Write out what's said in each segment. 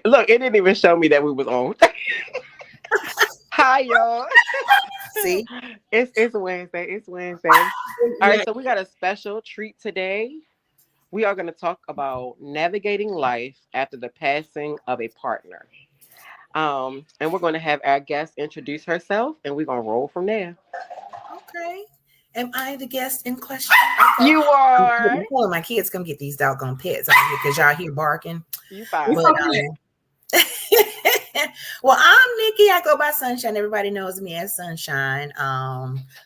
Look, it didn't even show me that we was on. Hi, y'all. See? It's Wednesday. It's Wednesday. All right, Yeah. so we got a special treat today. We are going to talk about navigating life after the passing of a partner. And we're going to have our guest introduce herself, and we're going to roll from there. Okay. Am I the guest in question? Okay. You are. I'm telling my kids come get these doggone pets out here because y'all hear barking. You We fine. But okay. well, I'm Nikki. I go by Sunshine. Everybody knows me as Sunshine.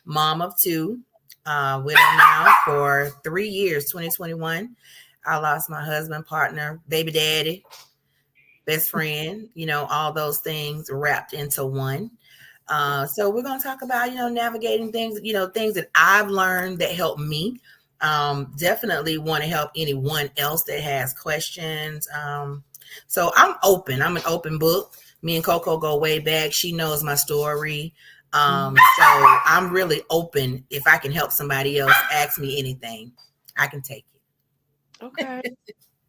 Mom of two. Widow now for 3 years, 2021. I lost my husband, partner, baby daddy, best friend, all those things wrapped into one. So we're going to talk about, navigating things, things that I've learned that help me. Definitely want to help anyone else that has questions. So I'm open. I'm an open book. Me and Coco go way back. She knows my story. So I'm really open. If I can help somebody else, ask me anything. I can take it. Okay.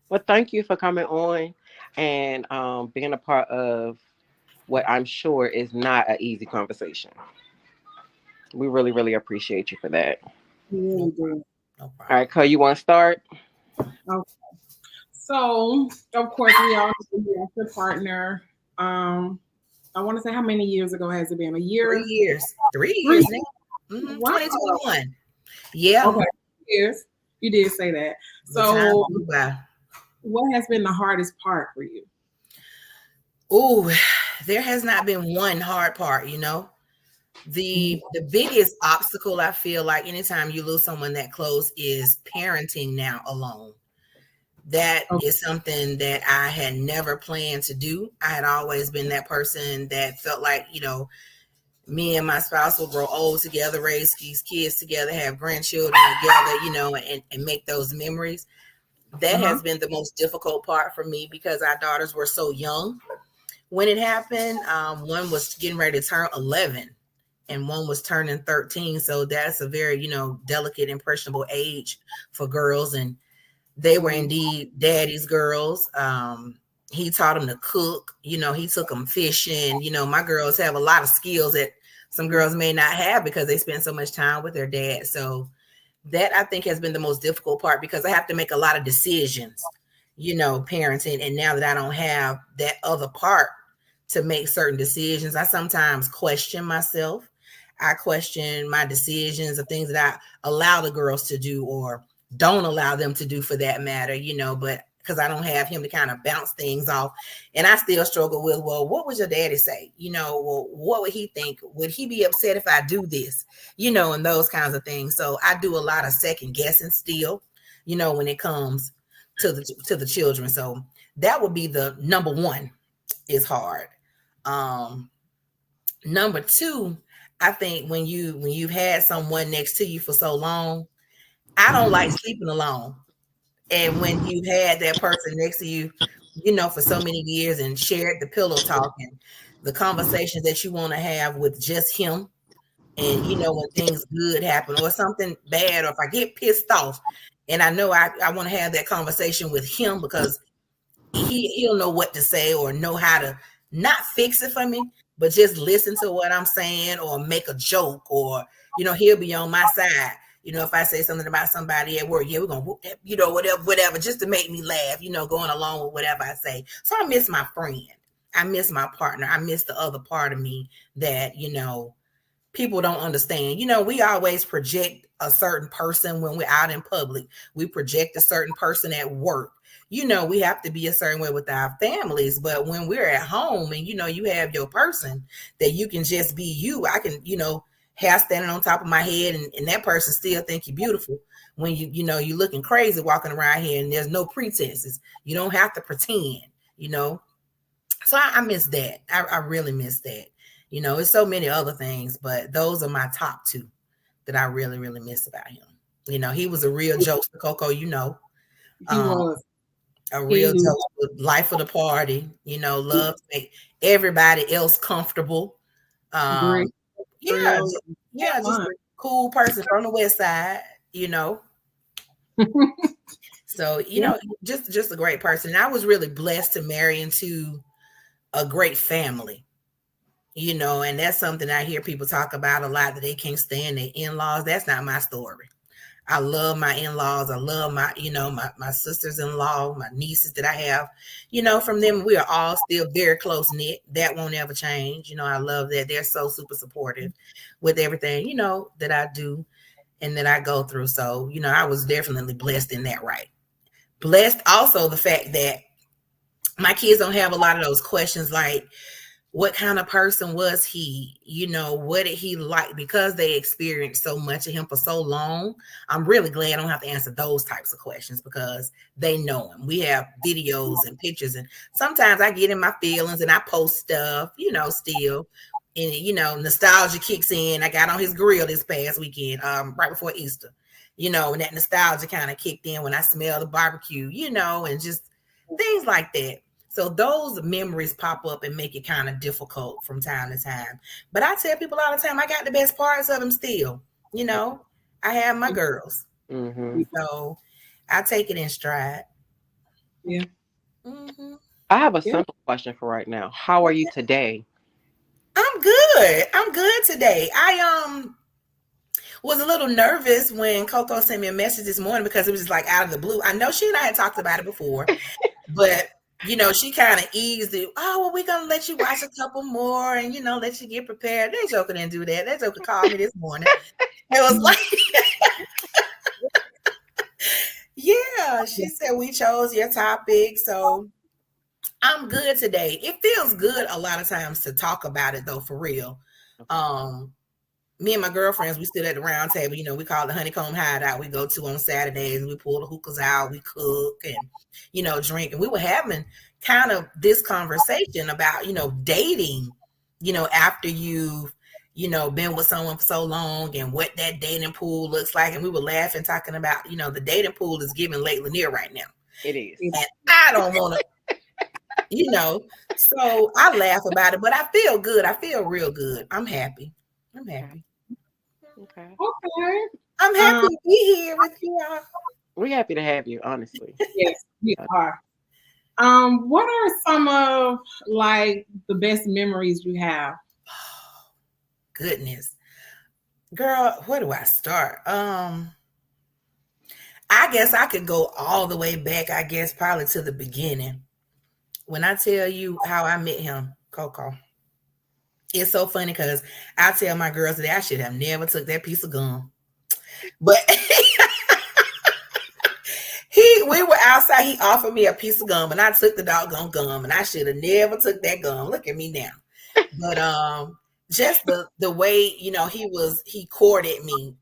Well, thank you for coming on and being a part of what I'm sure is not an easy conversation. We really, really appreciate you for that. We really do. No All problem. right, Cole, you want to start? Okay. So, of course, we all lost a partner. I want to say, how many years ago has it been? A year? 3 years. 3 3 years now. Wow. 2021. Yeah. Okay, years. You did say that. The time So, flew by. what has been the hardest part for you? Oh, there has not been one hard part, The biggest obstacle I feel like anytime you lose someone that close is parenting now alone. That is something that I had never planned to do. I had always been that person that felt like, me and my spouse will grow old together, raise these kids together, have grandchildren together, and make those memories. That has been the most difficult part for me because our daughters were so young when it happened. One was getting ready to turn 11 and one was turning 13. So that's a very, delicate, impressionable age for girls. And they were indeed daddy's girls. He taught them to cook. He took them fishing. My girls have a lot of skills that some girls may not have because they spend so much time with their dad. So that I think has been the most difficult part because I have to make a lot of decisions, parenting. And now that I don't have that other part to make certain decisions, I sometimes question myself. I question my decisions, the things that I allow the girls to do or don't allow them to do for that matter, but because I don't have him to kind of bounce things off. And I still struggle with, well, what would your daddy say? Well, what would he think? Would he be upset if I do this? And those kinds of things. So I do a lot of second guessing still, when it comes to the children. So that would be the number one is hard. Number two, I think when you've had someone next to you for so long, I don't like sleeping alone. And when you've had that person next to you, for so many years and shared the pillow talk and the conversations that you want to have with just him. And, when things good happen or something bad, or if I get pissed off and I know I want to have that conversation with him because he'll know what to say or know how to not fix it for me, but just listen to what I'm saying or make a joke or, he'll be on my side. If I say something about somebody at work, yeah, we're going to whoop that, whatever, just to make me laugh, going along with whatever I say. So I miss my friend. I miss my partner. I miss the other part of me that, people don't understand. We always project a certain person when we're out in public. We project a certain person at work. We have to be a certain way with our families. But when we're at home and, you have your person that you can just be you, I can, hair standing on top of my head and that person still think you're beautiful when you're looking crazy walking around here and there's no pretenses. You don't have to pretend, So I miss that. I really miss that. It's so many other things, but those are my top two that I really, really miss about him. He was a real jokester, Coco, He was a real jokester, life of the party, love to make everybody else comfortable. great. Just a cool person from the West Side, So, just a great person. And I was really blessed to marry into a great family, and that's something I hear people talk about a lot, that they can't stand their in-laws. That's not my story. I love my in-laws. I love my sisters-in-law, my nieces that I have, from them. We are all still very close knit. That won't ever change. I love that. They're so super supportive with everything, that I do and that I go through. So, I was definitely blessed in that right. Blessed also the fact that my kids don't have a lot of those questions like, what kind of person was he? What did he like? Because they experienced so much of him for so long. I'm really glad I don't have to answer those types of questions because they know him. We have videos and pictures, and sometimes I get in my feelings and I post stuff, still. And, nostalgia kicks in. I got on his grill this past weekend, right before Easter, and that nostalgia kind of kicked in when I smelled the barbecue, and just things like that. So those memories pop up and make it kind of difficult from time to time. But I tell people all the time, I got the best parts of them still. I have my girls. Mm-hmm. So I take it in stride. Yeah. Mm-hmm. I have a simple question for right now. How are you today? I'm good. I'm good today. I was a little nervous when Coco sent me a message this morning because it was just like out of the blue. I know she and I had talked about it before, but she kind of eased it. Oh, well, we're going to let you watch a couple more and, let you get prepared. That joker didn't do that. That joker called me this morning. It was like, yeah, she said, we chose your topic. So I'm good today. It feels good a lot of times to talk about it, though, for real. Me and my girlfriends, we sit at the round table, we call it the Honeycomb Hideout. We go to on Saturdays, we pull the hookahs out, we cook and, drink. And we were having kind of this conversation about, dating, after you've, been with someone for so long and what that dating pool looks like. And we were laughing, talking about, the dating pool is giving Lake Lanier right now. It is. And I don't want to, so I laugh about it, but I feel good. I feel real good. I'm happy. Okay. I'm happy to be here with you all. We're happy to have you, honestly. Yes, we are. What are some of like the best memories you have? Oh, goodness. Girl, where do I start? I guess I could go all the way back, probably to the beginning. When I tell you how I met him, Coco. It's so funny because I tell my girls today I should have never took that piece of gum. But we were outside. He offered me a piece of gum and I took the doggone gum and I should have never took that gum. Look at me now. But just the way, he courted me,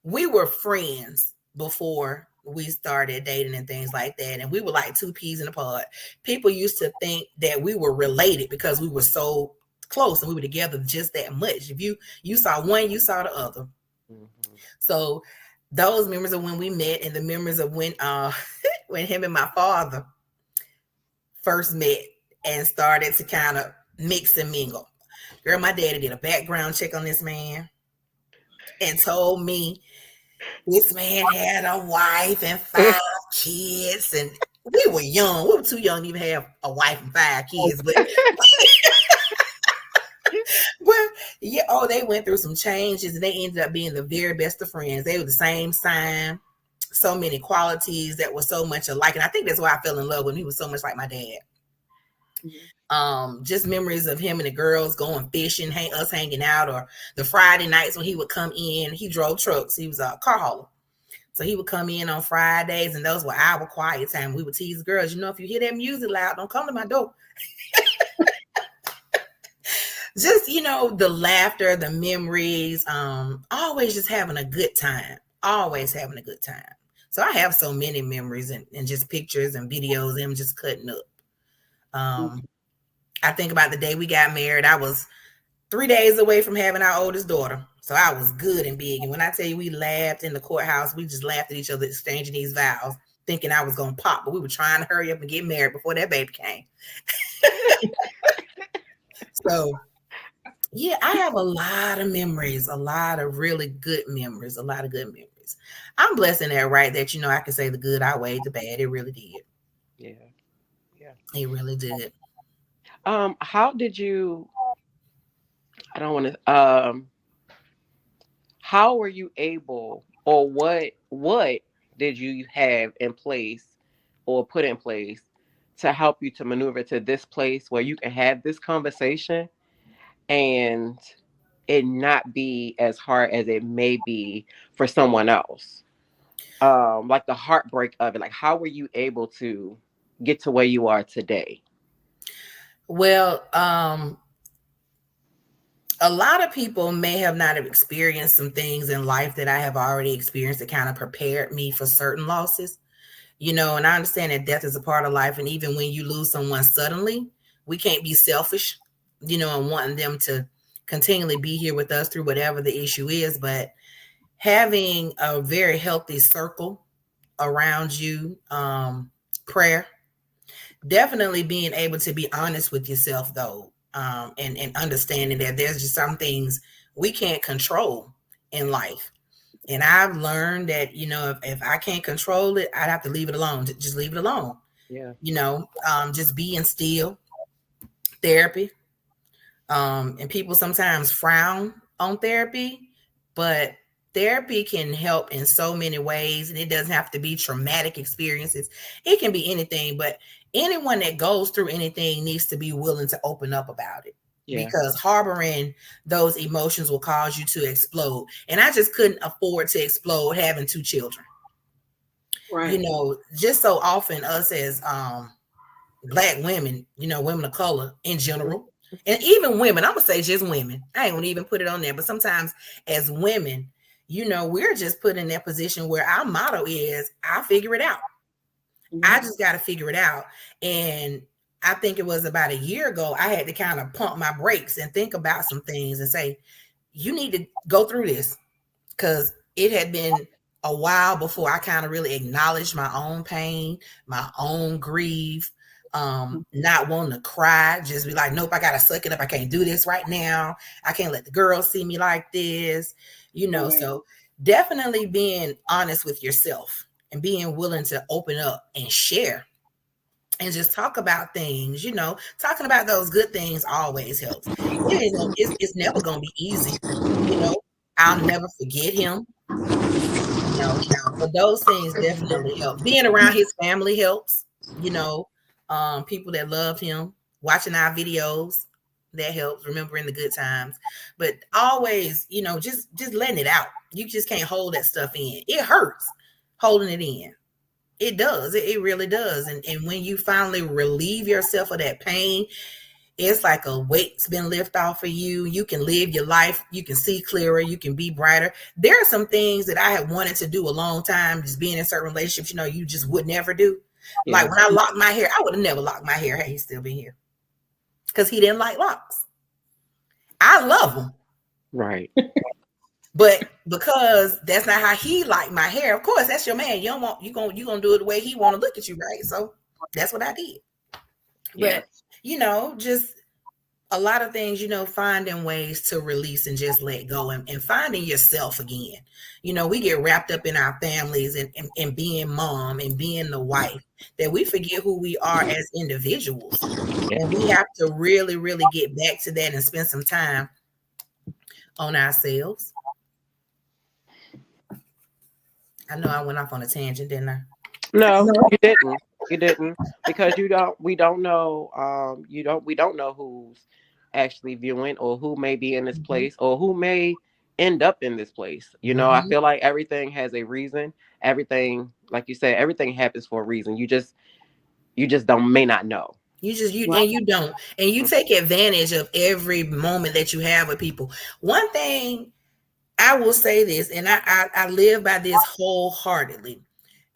we were friends before we started dating and things like that. And we were like two peas in a pod. People used to think that we were related because we were so close and we were together just that much. If you saw one, you saw the other. Mm-hmm. So those memories of when we met and the memories of when when him and my father first met and started to kind of mix and mingle. Girl, my daddy did a background check on this man and told me this man had a wife and 5 kids, and we were young. We were too young to even have a wife and 5 kids, but yeah, they went through some changes and they ended up being the very best of friends. They were the same sign, so many qualities that were so much alike. And I think that's why I fell in love with him. He was so much like my dad. Mm-hmm. Just memories of him and the girls going fishing, us hanging out, or the Friday nights when he would come in. He drove trucks. He was a car hauler. So he would come in on Fridays, and those were our quiet time. We would tease girls, if you hear that music loud, don't come to my door. Just, the laughter, the memories, always just having a good time. Always having a good time. So I have so many memories and just pictures and videos of them just cutting up. I think about the day we got married. I was 3 days away from having our oldest daughter. So I was good and big. And when I tell you we laughed in the courthouse, we just laughed at each other, exchanging these vows, thinking I was going to pop. But we were trying to hurry up and get married before that baby came. So, yeah, I have a lot of memories, a lot of really good memories, experience. I'm blessed in that, right? That, I can say the good outweighed the bad. It really did. Yeah. Yeah. It really did. How did you, I don't want to, how were you able, or what did you have in place or put in place to help you to maneuver to this place where you can have this conversation and it not be as hard as it may be for someone else? Like the heartbreak of it. Like, how were you able to get to where you are today? Well, a lot of people may have not have experienced some things in life that I have already experienced that kind of prepared me for certain losses, and I understand that death is a part of life. And even when you lose someone suddenly, we can't be selfish, and wanting them to continually be here with us through whatever the issue is. But having a very healthy circle around you, prayer, definitely being able to be honest with yourself, though, and understanding that there's just some things we can't control in life. And I've learned that, if I can't control it, I'd have to leave it alone. Just leave it alone. Yeah. Just being still, therapy. And people sometimes frown on therapy, but therapy can help in so many ways. And it doesn't have to be traumatic experiences. It can be anything, but anyone that goes through anything needs to be willing to open up about it. Yeah. Because harboring those emotions will cause you to explode. And I just couldn't afford to explode having 2 children. Right. Just so often us as Black women, women of color in general, and even women, I'm going to say just women. I ain't going to even put it on there. But sometimes as women, we're just put in that position where our motto is, I'll figure it out. Mm-hmm. I just got to figure it out. And I think it was about a year ago, I had to kind of pump my brakes and think about some things and say, you need to go through this, because it had been a while before I kind of really acknowledged my own pain, my own grief, not wanting to cry, just be like, nope, I got to suck it up. I can't do this right now. I can't let the girls see me like this, So definitely being honest with yourself and being willing to open up and share. And just talk about things, talking about those good things always helps. It's never going to be easy. I'll never forget him. But those things definitely help. Being around his family helps, people that loved him, watching our videos, that helps, remembering the good times. But always, just letting it out. You just can't hold that stuff in. It hurts holding it in. It does. It really does. And when you finally relieve yourself of that pain, it's like a weight's been lifted off of you. You can live your life. You can see clearer. You can be brighter. There are some things that I have wanted to do a long time, just being in certain relationships, you just would never do. Yeah. Like when I locked my hair, I would have never locked my hair had he still been here, because he didn't like locks. I love him. Right. But because that's not how he liked my hair, of course, that's your man. You gonna do it the way he want to look at you, right? So that's what I did. Yeah. But just a lot of things, finding ways to release and just let go, and finding yourself again. We get wrapped up in our families and being mom and being the wife, that we forget who we are as individuals. Yeah. And we have to really, really get back to that and spend some time on ourselves. I know I went off on a tangent, didn't I? No, you didn't. You didn't, because we don't know we don't know who's actually viewing, or who may be in this place, or who may end up in this place. I feel like everything has a reason. Everything, like you said, everything happens for a reason. You just may not know. And you don't. And you take advantage of every moment that you have with people. One thing I will say this, and I live by this wholeheartedly.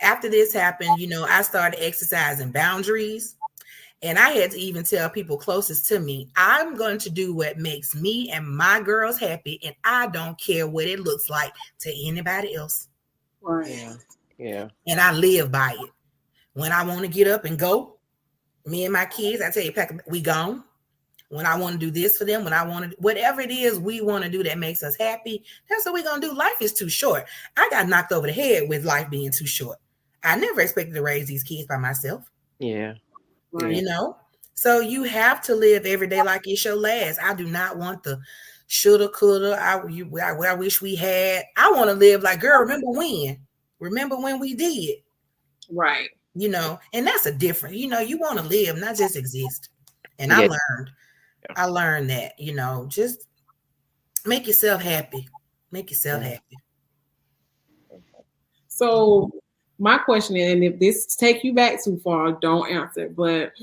After this happened, I started exercising boundaries, and I had to even tell people closest to me, I'm going to do what makes me and my girls happy, and I don't care what it looks like to anybody else. Right. Yeah. And I live by it. When I want to get up and go, me and my kids, I tell you, we gone. when I want to do this for them, when I want to, whatever it is we want to do that makes us happy, that's what we're going to do. Life is too short. I got knocked over the head with life being too short. I never expected to raise these kids by myself. Yeah. Right. You know? So you have to live every day like it's your last. I do not want the shoulda, coulda, I wish we had. I want to live like, girl, remember when we did. Right. You know, and that's a different, you know, you want to live, not just exist. And Yeah. I learned that, you know, just make yourself happy. Make yourself happy. So my question is, and if this take you back too far, don't answer. But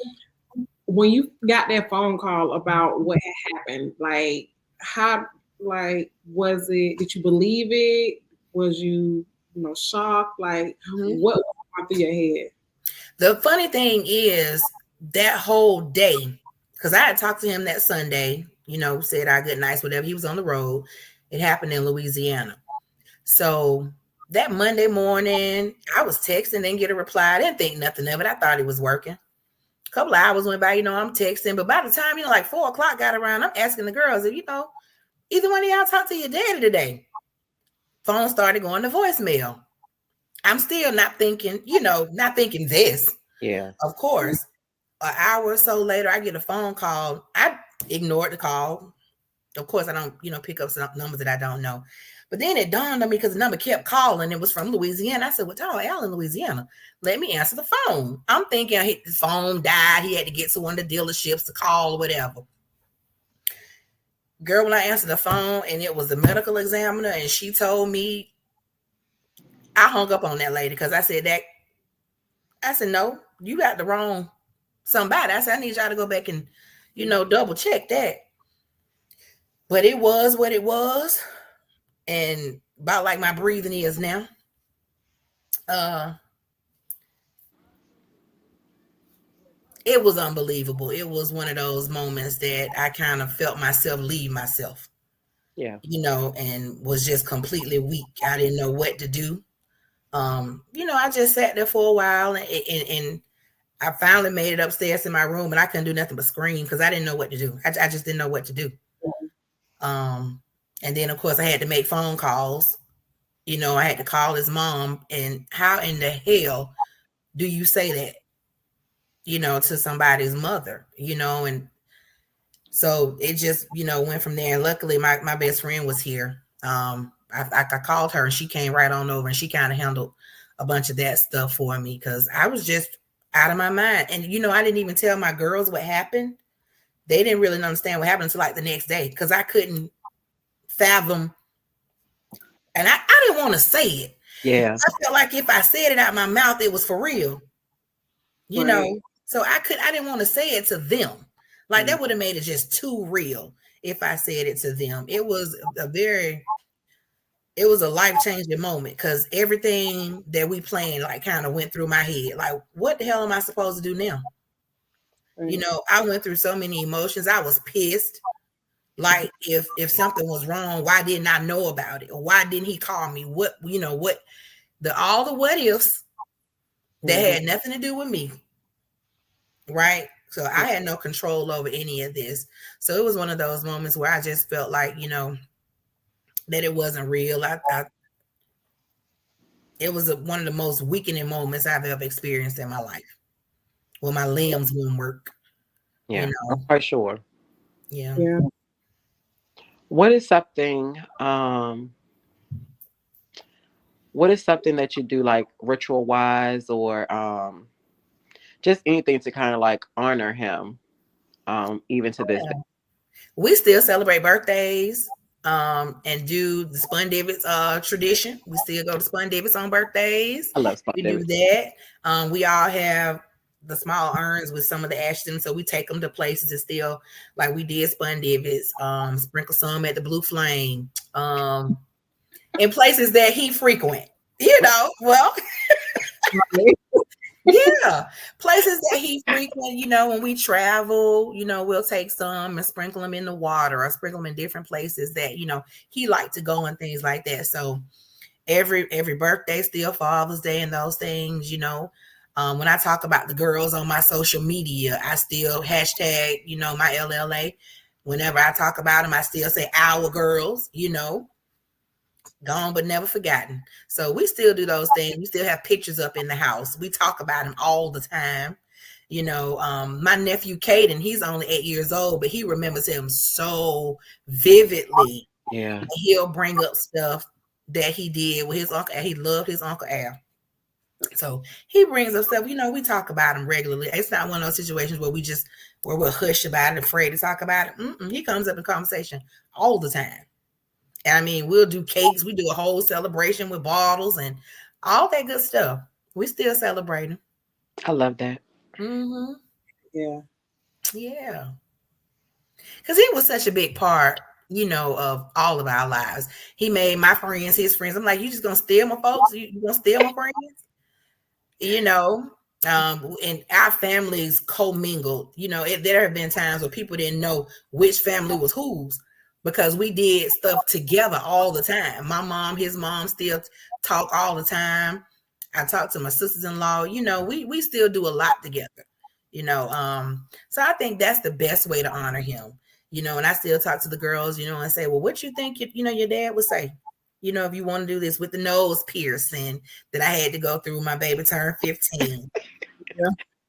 when you got that phone call about what had happened, like how, like, was it? Did you believe it? Was you shocked? Like, what went through your head? The funny thing is that whole day, because I had talked to him that Sunday, you know, said our good nights, whatever. He was on the road. It happened in Louisiana. So that Monday morning, I was texting, didn't get a reply. I didn't think nothing of it. I thought he was working. A couple of hours went by, you know, I'm texting. But by the time, like 4 o'clock got around, I'm asking the girls, if, either one of y'all talked to your daddy today. Phone started going to voicemail. I'm still not thinking this. Yeah. Of course. An hour or so later, I get a phone call. I ignored the call. Of course, I don't, pick up some numbers that I don't know. But then it dawned on me because the number kept calling. It was from Louisiana. I said, well, Al in Louisiana. Let me answer the phone. I'm thinking his phone died. He had to get to one of the dealerships to call or whatever. Girl, when I answered the phone and it was the medical examiner and she told me, I hung up on that lady because I said, no, you got the wrong somebody. I said, I need y'all to go back and, double check that. But it was what it was. And about like my breathing is now. It was unbelievable. It was one of those moments that I kind of felt myself leave myself. Yeah. And was just completely weak. I didn't know what to do. I just sat there for a while and I finally made it upstairs in my room and I couldn't do nothing but scream because I didn't know what to do. I just didn't know what to do. And then of course I had to make phone calls. I had to call his mom, and how in the hell do you say that, to somebody's mother, and so it just, went from there. And luckily my best friend was here. I called her and she came right on over and she kind of handled a bunch of that stuff for me because I was just out of my mind. And, I didn't even tell my girls what happened. They didn't really understand what happened until like the next day because I couldn't fathom. And I didn't want to say it. Yeah. I felt like if I said it out my mouth, it was for real. So I didn't want to say it to them. Like that would have made it just too real if I said it to them. It was a life-changing moment because everything that we planned like kind of went through my head. Like, what the hell am I supposed to do now? Right. I went through so many emotions. I was pissed. Like if something was wrong, why didn't I know about it? Or why didn't he call me? All the what ifs that had nothing to do with me. Right. So I had no control over any of this. So it was one of those moments where I just felt like, that it wasn't real. It was one of the most weakening moments I've ever experienced in my life. Well, my limbs wouldn't work. Yeah, I'm quite sure. Yeah. What is something that you do like ritual wise or just anything to kind of like honor him even to this day? We still celebrate birthdays and do the Spun Divots tradition. We still go to Spun Divots on birthdays. I love Spun Divots. We do that. We all have the small urns with some of the ashes in, so we take them to places and still, like we did Spun Divots, sprinkle some at the Blue Flame, in places that he frequent, well, yeah, places that he frequent, when we travel, we'll take some and sprinkle them in the water or sprinkle them in different places that, he liked to go and things like that. So every birthday, still Father's Day and those things, When I talk about the girls on my social media, I still hashtag, my LLA. Whenever I talk about them, I still say our girls, gone but never forgotten. So we still do those things. We still have pictures up in the house. We talk about them all the time. My nephew Caden, he's only 8 years old, but he remembers him so vividly. Yeah. He'll bring up stuff that he did with his uncle. He loved his Uncle Al. So he brings up stuff, we talk about him regularly. It's not one of those situations where we're hush about it, afraid to talk about it. He comes up in conversation all the time. And I mean, we'll do cakes. We do a whole celebration with bottles and all that good stuff. We still celebrate him. I love that. Mm-hmm. Yeah. Yeah. Because he was such a big part, of all of our lives. He made my friends his friends. I'm like, you just gonna steal my folks? You gonna steal my friends? And our families commingled. There have been times where people didn't know which family was whose because we did stuff together all the time. My mom, his mom still talk all the time. I talk to my sisters-in-law. We still do a lot together. So I think that's the best way to honor him. And I still talk to the girls, and say, well, what you think, your dad would say? If you want to do this with the nose piercing that I had to go through, my baby turned 15.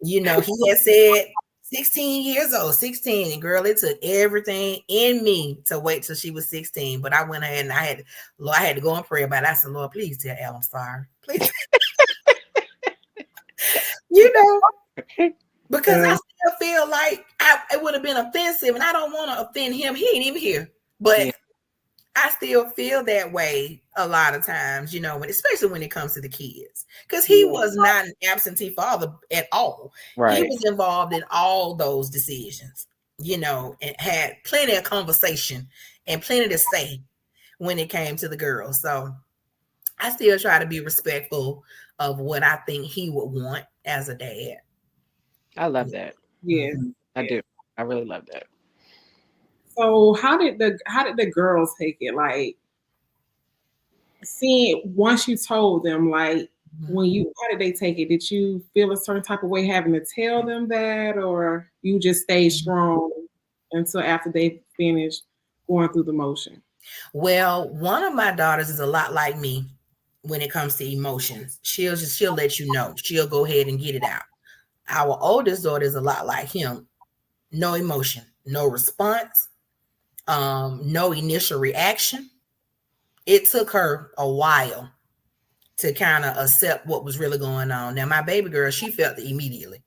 He had said 16 years old, 16. And girl, it took everything in me to wait till she was 16. But I went ahead and I had to go and pray about it. I said, Lord, please tell Al I'm sorry. Please. Because I still feel like it would have been offensive and I don't want to offend him. He ain't even here. But yeah. I still feel that way a lot of times, especially when it comes to the kids, because he was not an absentee father at all. Right. He was involved in all those decisions, and had plenty of conversation and plenty to say when it came to the girls. So I still try to be respectful of what I think he would want as a dad. I love that. Yeah, I do. I really love that. So how did the girls take it? Like, seeing once you told them, like, how did they take it? Did you feel a certain type of way having to tell them that, or you just stayed strong until after they finished going through the motion? Well, one of my daughters is a lot like me when it comes to emotions. She'll let you know. She'll go ahead and get it out. Our oldest daughter is a lot like him. No emotion, no response. No initial reaction. It took her a while to kind of accept what was really going on. Now, my baby girl, she felt it immediately,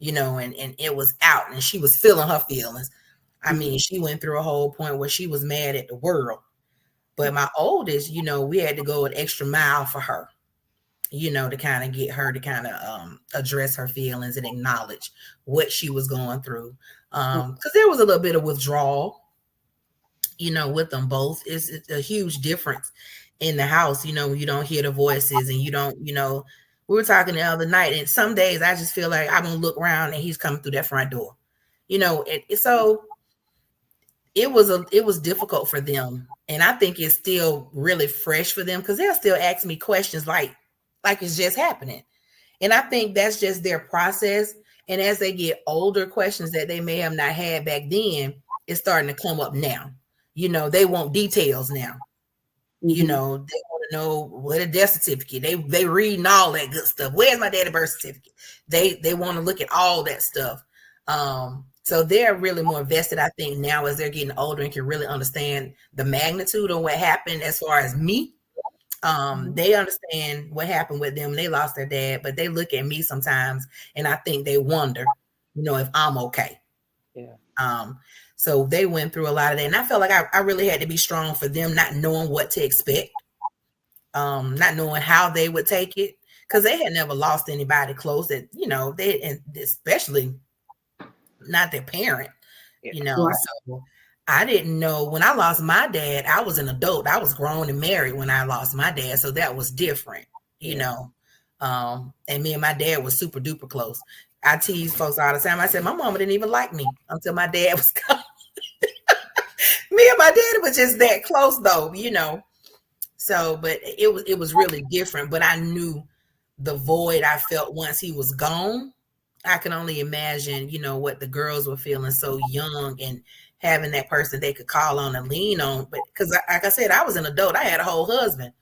and it was out and she was feeling her feelings. I mean, she went through a whole point where she was mad at the world. But my oldest, we had to go an extra mile for her, to kind of get her to kind of address her feelings and acknowledge what she was going through. Because there was a little bit of withdrawal. With them both. It's a huge difference in the house, when you don't hear the voices and you don't, we were talking the other night and some days I just feel like I'm going to look around and he's coming through that front door, so it was difficult for them. And I think it's still really fresh for them because they'll still ask me questions like it's just happening. And I think that's just their process. And as they get older, questions that they may have not had back then, it's starting to come up now. They want details now. They want to know what a death certificate. They reading all that good stuff. Where's my daddy's birth certificate? They want to look at all that stuff. So they're really more vested, I think, now as they're getting older and can really understand the magnitude of what happened as far as me. They understand what happened with them. They lost their dad, but they look at me sometimes and I think they wonder, if I'm okay. Yeah. So they went through a lot of that. And I felt like I really had to be strong for them, not knowing what to expect, not knowing how they would take it. Because they had never lost anybody close that, they, and especially not their parent, So I didn't know when I lost my dad, I was an adult. I was grown and married when I lost my dad. So that was different, and me and my dad was super duper close. I tease folks all the time. I said, my mama didn't even like me until my dad was gone. Me and my daddy was just that close though, So, but it was really different. But I knew the void I felt once he was gone. I can only imagine, you know, what the girls were feeling so young and having that person they could call on and lean on. But because, like I said, I was an adult, I had a whole husband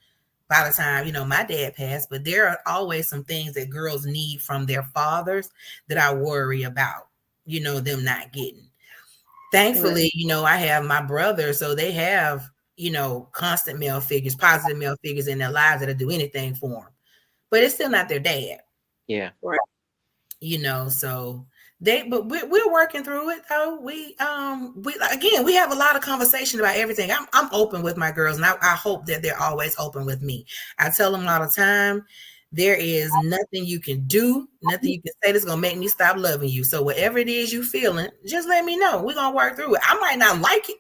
by the time, you know, my dad passed. But there are always some things that girls need from their fathers that I worry about, you know, them not getting. Thankfully, you know, I have my brother, so they have, you know, constant male figures, positive male figures in their lives that'll do anything for them. But it's still not their dad. Yeah. Right. You know, so but we're working through it though. We again, we have a lot of conversation about everything. I'm open with my girls, and I hope that they're always open with me. I tell them all the time, there is nothing you can do, nothing you can say that's gonna make me stop loving you. So whatever it is you feeling, just let me know. We're gonna work through it. I might not like it,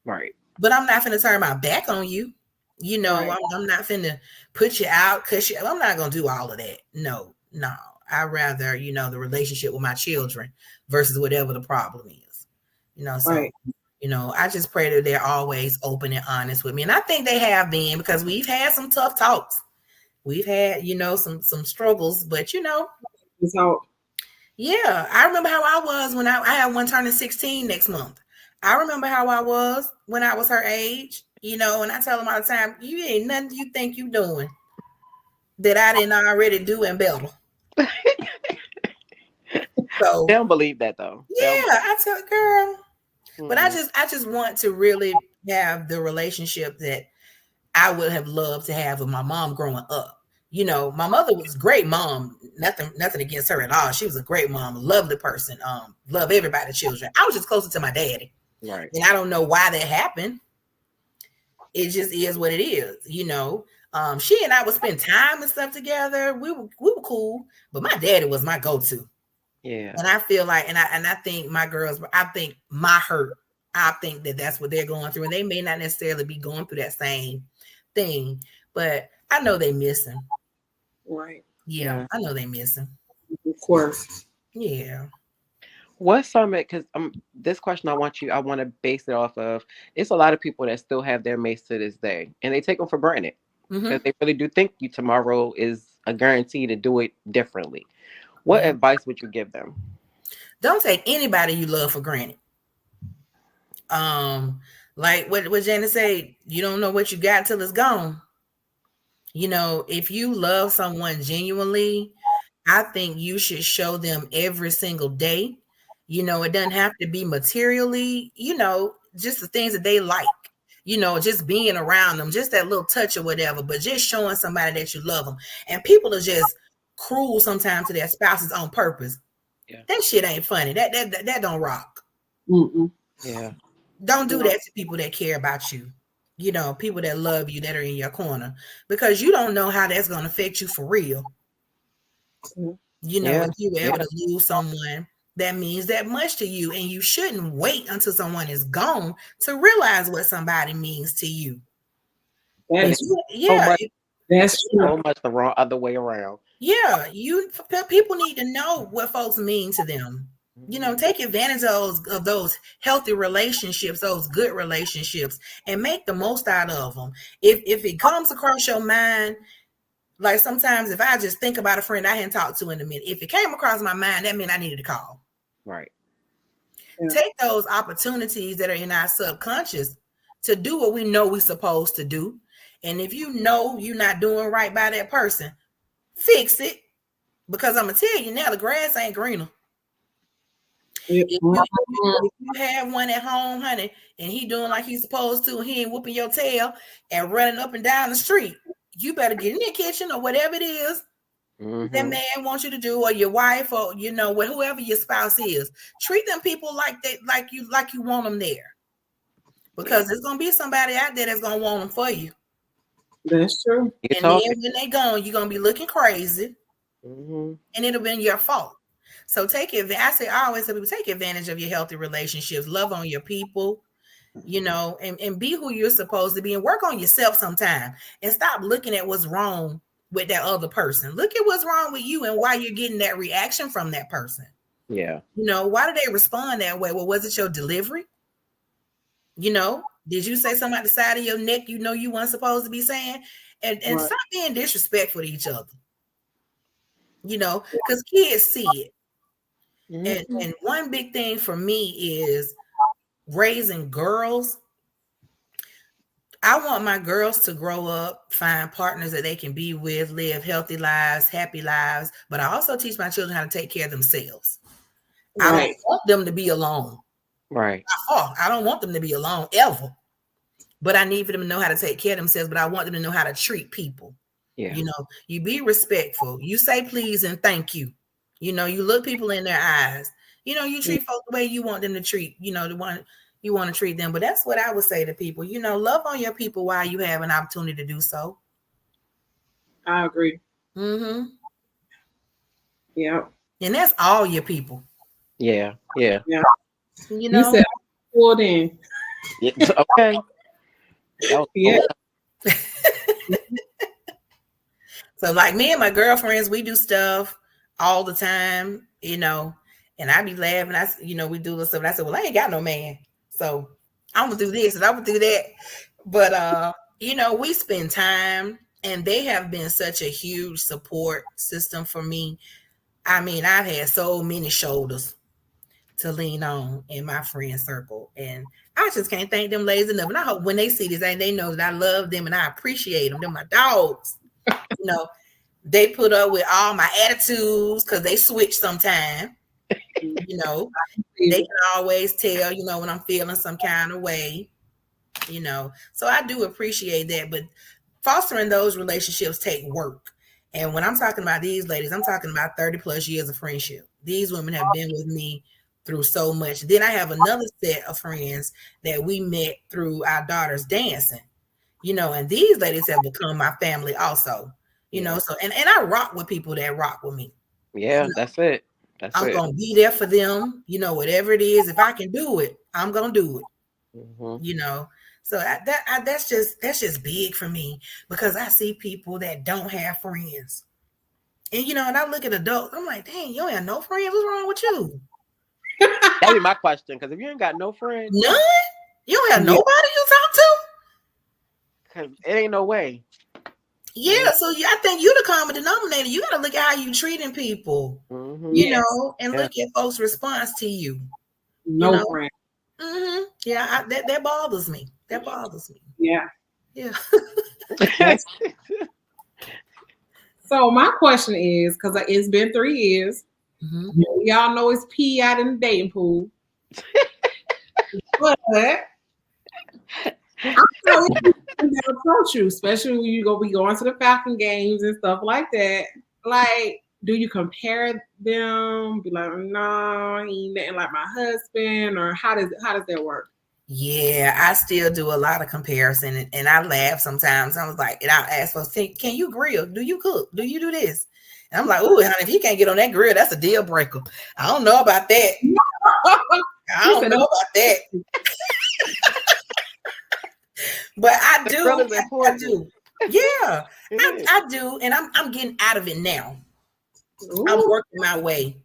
Right. but I'm not gonna turn my back on you. You know, Right. I'm not finna put you out because I'm not gonna do all of that. No. I'd rather, you know, the relationship with my children versus whatever the problem is. You know, so Right. you know, I just pray that they're always open and honest with me. And I think they have been, because we've had some tough talks. We've had, you know, some struggles, but you know, So yeah, I remember how I was when I have one turning 16 next month. I remember how I was when I was her age, you know, and I tell them all the time, you ain't nothing you think you doing that I didn't already do and better. So They don't believe that though. yeah, I tell girl. But I Mhm. just want to really have the relationship that I would have loved to have with my mom growing up. You know, my mother was a great mom. Nothing against her at all. She was a great mom, a lovely person. Love everybody, children. I was just closer to my daddy. Right. And I don't know why that happened. It just is what it is, you know. She and I would spend time and stuff together. We were cool, but my daddy was my go-to. Yeah. And I feel like, and I think my girls, I think my hurt, I think that that's what they're going through, and they may not necessarily be going through that same thing, but I know they miss him. right. Yeah, I know they miss him. Of course. Yeah. What's some because this question I want to base it off of. It's a lot of people that still have their mates to this day, and they take them for granted because they really do think you tomorrow is a guarantee to do it differently. What Yeah. advice would you give them? Don't take anybody you love for granted. Like what Janice said, you don't know what you got till it's gone. You know, if you love someone genuinely, I think you should show them every single day. You know, it doesn't have to be materially, you know, just the things that they like, you know, just being around them, just that little touch or whatever, but just showing somebody that you love them. And people are just cruel sometimes to their spouses on purpose. Yeah. That shit ain't funny. That don't rock. Mm-mm. Yeah. Don't do that to people that care about you. You know, people that love you, that are in your corner, because you don't know how that's going to affect you for real. You know, if you were able to lose someone that means that much to you, and you shouldn't wait until someone is gone to realize what somebody means to you. That's So much the wrong other way around. Yeah, people need to know what folks mean to them. You know, take advantage of those healthy relationships, those good relationships, and make the most out of them. If it comes across your mind, like sometimes if I just think about a friend I hadn't talked to in a minute, if it came across my mind, that meant I needed to call. Right. Yeah. Take those opportunities that are in our subconscious to do what we know we're supposed to do. And if you know you're not doing right by that person, fix it. Because I'm going to tell you now, the grass ain't greener. If you have one at home, honey, and he doing like he's supposed to, he ain't whooping your tail and running up and down the street, you better get in the kitchen or whatever it is that man wants you to do, or your wife, or you know, whoever your spouse is. Treat them people like that, like you want them there, because there's gonna be somebody out there that's gonna want them for you. That's true. And then when they gone, you're gonna be looking crazy, and it'll be your fault. So take advantage. I always tell people, take advantage of your healthy relationships. Love on your people, you know, and be who you're supposed to be, and work on yourself sometime, and stop looking at what's wrong with that other person. Look at what's wrong with you and why you're getting that reaction from that person. Yeah. You know, why do they respond that way? Well, was it your delivery? You know, did you say something at the side of your neck you know you weren't supposed to be saying? And stop being disrespectful to each other. you know, because kids see it. Mm-hmm. And one big thing for me is raising girls. I want my girls to grow up, find partners that they can be with, live healthy lives, happy lives. But I also teach my children how to take care of themselves. I don't want them to be alone. Right. I don't want them to be alone ever. But I need for them to know how to take care of themselves. But I want them to know how to treat people. Yeah. You know, you be respectful. You say please and thank you. You know, you look people in their eyes. You know, you treat folks the way you want them to treat, you know, the one you want to treat them. But that's what I would say to people. You know, love on your people while you have an opportunity to do so. I agree. Mm-hmm. Yeah. And that's all your people. Yeah. Yeah. Yeah. You know, you said pulled in. Yeah. Okay. Yeah. So like me and my girlfriends, we do stuff all the time, you know, and I be laughing. We do this stuff. And I said, well, I ain't got no man. So I'm gonna do this and I'm gonna do that. But you know, we spend time and they have been such a huge support system for me. I mean, I've had so many shoulders to lean on in my friend circle. And I just can't thank them ladies enough. And I hope when they see this, they know that I love them and I appreciate them. They're my dogs. You know, they put up with all my attitudes because they switch sometimes. You know, they can always tell, you know, when I'm feeling some kind of way, you know. So I do appreciate that. But fostering those relationships take work. And when I'm talking about these ladies, I'm talking about 30 plus years of friendship. These women have been with me through so much. Then I have another set of friends that we met through our daughter's dancing, you know, and these ladies have become my family also, you know. So and I rock with people that rock with me. Yeah, you know? That's it. I'm gonna be there for them, you know, whatever it is. If I can do it, I'm gonna do it. Mm-hmm. You know. So that's just big for me because I see people that don't have friends. And you know, and I look at adults, I'm like, dang, you don't have no friends. What's wrong with you? That'd be my question. Because if you ain't got no friends, none, you don't have nobody you talk to. Cause it ain't no way. Yeah, so I think you're the common denominator. You got to look at how you treating people, you know, and look at folks' response to you. No friend. Mm-hmm. Yeah, that bothers me. That bothers me. Yeah. Yeah. So my question is, because it's been 3 years, y'all know it's pee out in the dating pool. But I know they approach you, especially when you be going to the Falcon games and stuff like that. Like, do you compare them? Be like, no, he ain't nothing like my husband, or how does that work? Yeah, I still do a lot of comparison, and I laugh sometimes. I was like, and I'll ask folks, can you grill? Do you cook? Do you do this? And I'm like, oh, honey, if he can't get on that grill, that's a deal breaker. I don't know about that. I don't know about that. But I do. I do. Yeah, I do, and I'm getting out of it now. Ooh. I'm working my way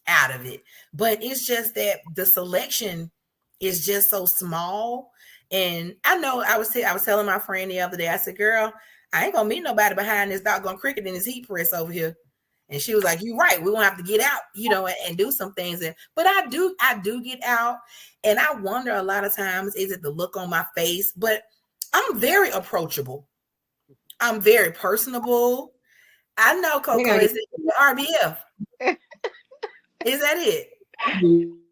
out of it, but it's just that the selection is just so small. And I know I was telling my friend the other day, I said, girl, I ain't gonna meet nobody behind this doggone cricket in this heat press over here. And she was like, you're right, we won't have to get out, you know, and do some things. But I do get out, and I wonder a lot of times, is it the look on my face? But I'm very approachable. I'm very personable. I know, Coco, is it RBF? Is that it?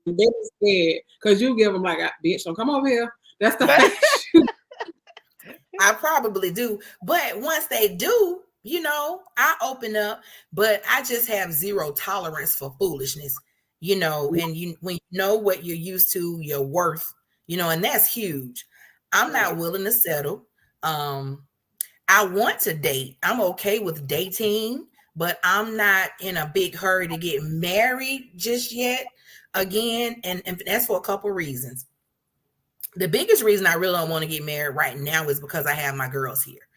They scared because you give them like, bitch, don't come over here. That's the I probably do. But once they do, you know, I open up, but I just have zero tolerance for foolishness, you know, and when you know what you're used to, your worth, you know, and that's huge. I'm not willing to settle. I want to date. I'm okay with dating, but I'm not in a big hurry to get married just yet. Again, and that's for a couple reasons. The biggest reason I really don't want to get married right now is because I have my girls here.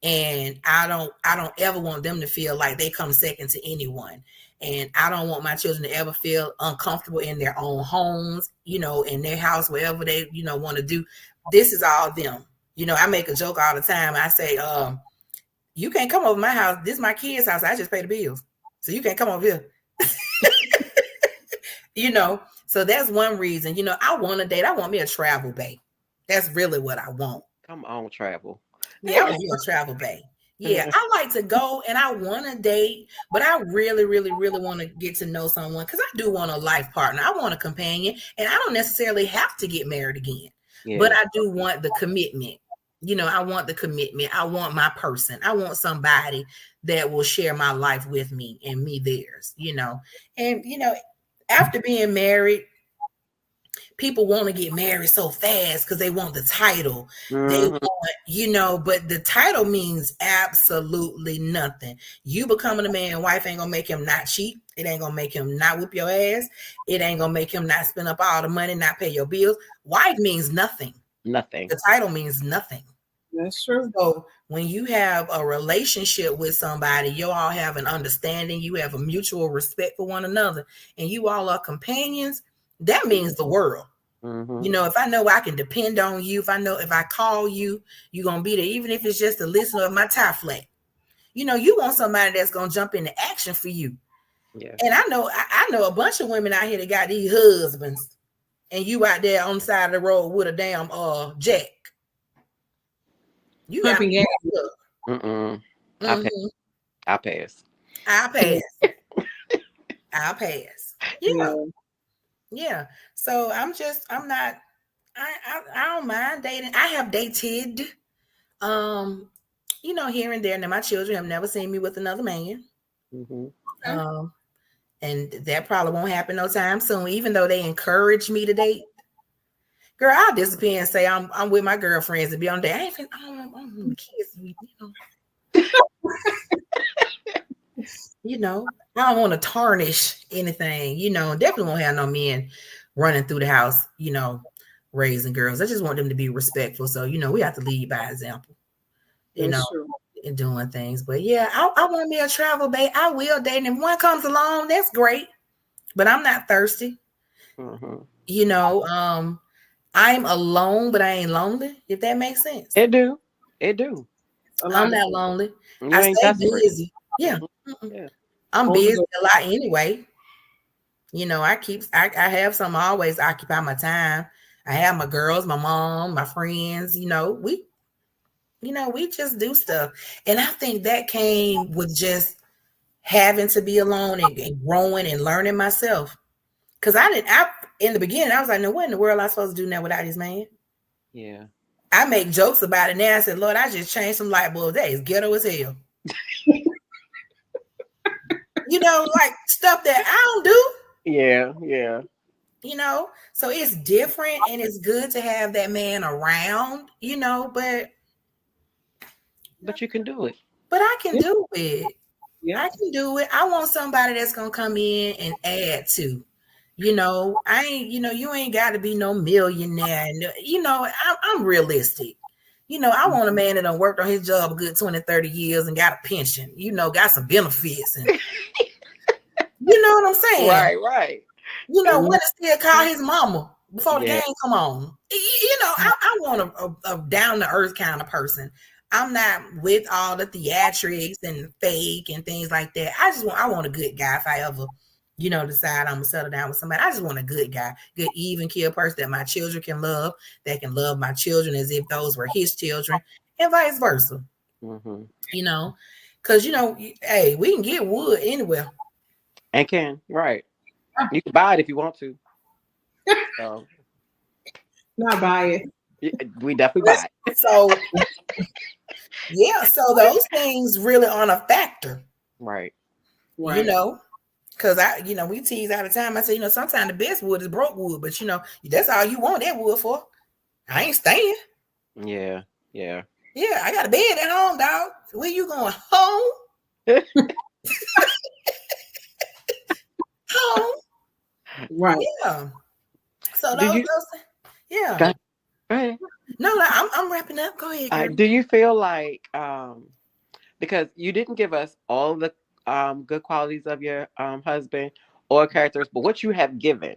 And I don't ever want them to feel like they come second to anyone. And I don't want my children to ever feel uncomfortable in their own homes, you know, in their house, wherever they, you know, want to do. This is all them. You know, I make a joke all the time. I say, you can't come over my house. This is my kids' house. I just pay the bills. So you can't come over here. So that's one reason. I want to date. I want me a travel bae. That's really what I want. Come on, travel. Yeah, I want me a travel bae. Yeah, I like to go and I want to date, but I really, really, really want to get to know someone because I do want a life partner. I want a companion, and I don't necessarily have to get married again, but I do want the commitment. I want the commitment. I want my person. I want somebody that will share my life with me and me theirs, and, after being married, people want to get married so fast because they want the title. They want, but the title means absolutely nothing. You becoming a man and wife ain't gonna make him not cheat. It ain't gonna make him not whip your ass. It ain't gonna make him not spend up all the money, not pay your bills. Wife means nothing. Nothing. The title means nothing. That's true. So when you have a relationship with somebody, you all have an understanding, you have a mutual respect for one another, and you all are companions, that means the world. If I know I can depend on you, if I know if I call you, you're going to be there, even if it's just a listener of my tie flat. You want somebody that's going to jump into action for you. Yeah. And I know a bunch of women out here that got these husbands, and you out there on the side of the road with a damn jack. You got me. I'll pass. I'll pass. Yeah. So I don't mind dating. I have dated, here and there. Now my children have never seen me with another man. And that probably won't happen no time soon, even though they encourage me to date. Girl, I'll disappear and say I'm with my girlfriends and be on date. I don't want kids, I don't want to tarnish anything, definitely won't have no men running through the house, raising girls. I just want them to be respectful. So, we have to lead by example, in doing things. But yeah, I want me a travel bae. I will date. And if one comes along, that's great. But I'm not thirsty. I'm alone, but I ain't lonely, if that makes sense. It do. I'm not lonely. I stay busy. Yeah. I'm busy a lot anyway. I have some always occupy my time. I have my girls, my mom, my friends, we just do stuff. And I think that came with just having to be alone and growing and learning myself. Because in the beginning, I was like, no, what in the world am I supposed to do now without this man? Yeah. I make jokes about it now. I said, Lord, I just changed some light bulbs. That is ghetto as hell. Like stuff that I don't do. Yeah. So it's different and it's good to have that man around, but you can do it. But I can do it. Yeah. I can do it. I want somebody that's going to come in and add to. I ain't, you ain't got to be no millionaire. I'm realistic. I want a man that done worked on his job a good 20, 30 years and got a pension, got some benefits. And you know what I'm saying? Right. Want to still call his mama before the game come on. I want a down-to-earth kind of person. I'm not with all the theatrics and fake and things like that. I want a good guy if I ever decide I'm gonna settle down with somebody. I just want a good guy, good even keel person that my children can love, that can love my children as if those were his children, and vice versa. Because hey, we can get wood anywhere. And can, right. You can buy it if you want to. So. Not buy it. We definitely buy it. So yeah, so those things really aren't a factor. Right. Because we tease all the time. I say, sometimes the best wood is broke wood, but that's all you want that wood for. I ain't staying. Yeah. Yeah, I got a bed at home, dog. Where you going? Home? Home? Right. Yeah. So those yeah. Go ahead. No, I'm wrapping up. Go ahead. Do you feel like because you didn't give us all the good qualities of your husband or characters, but what you have given,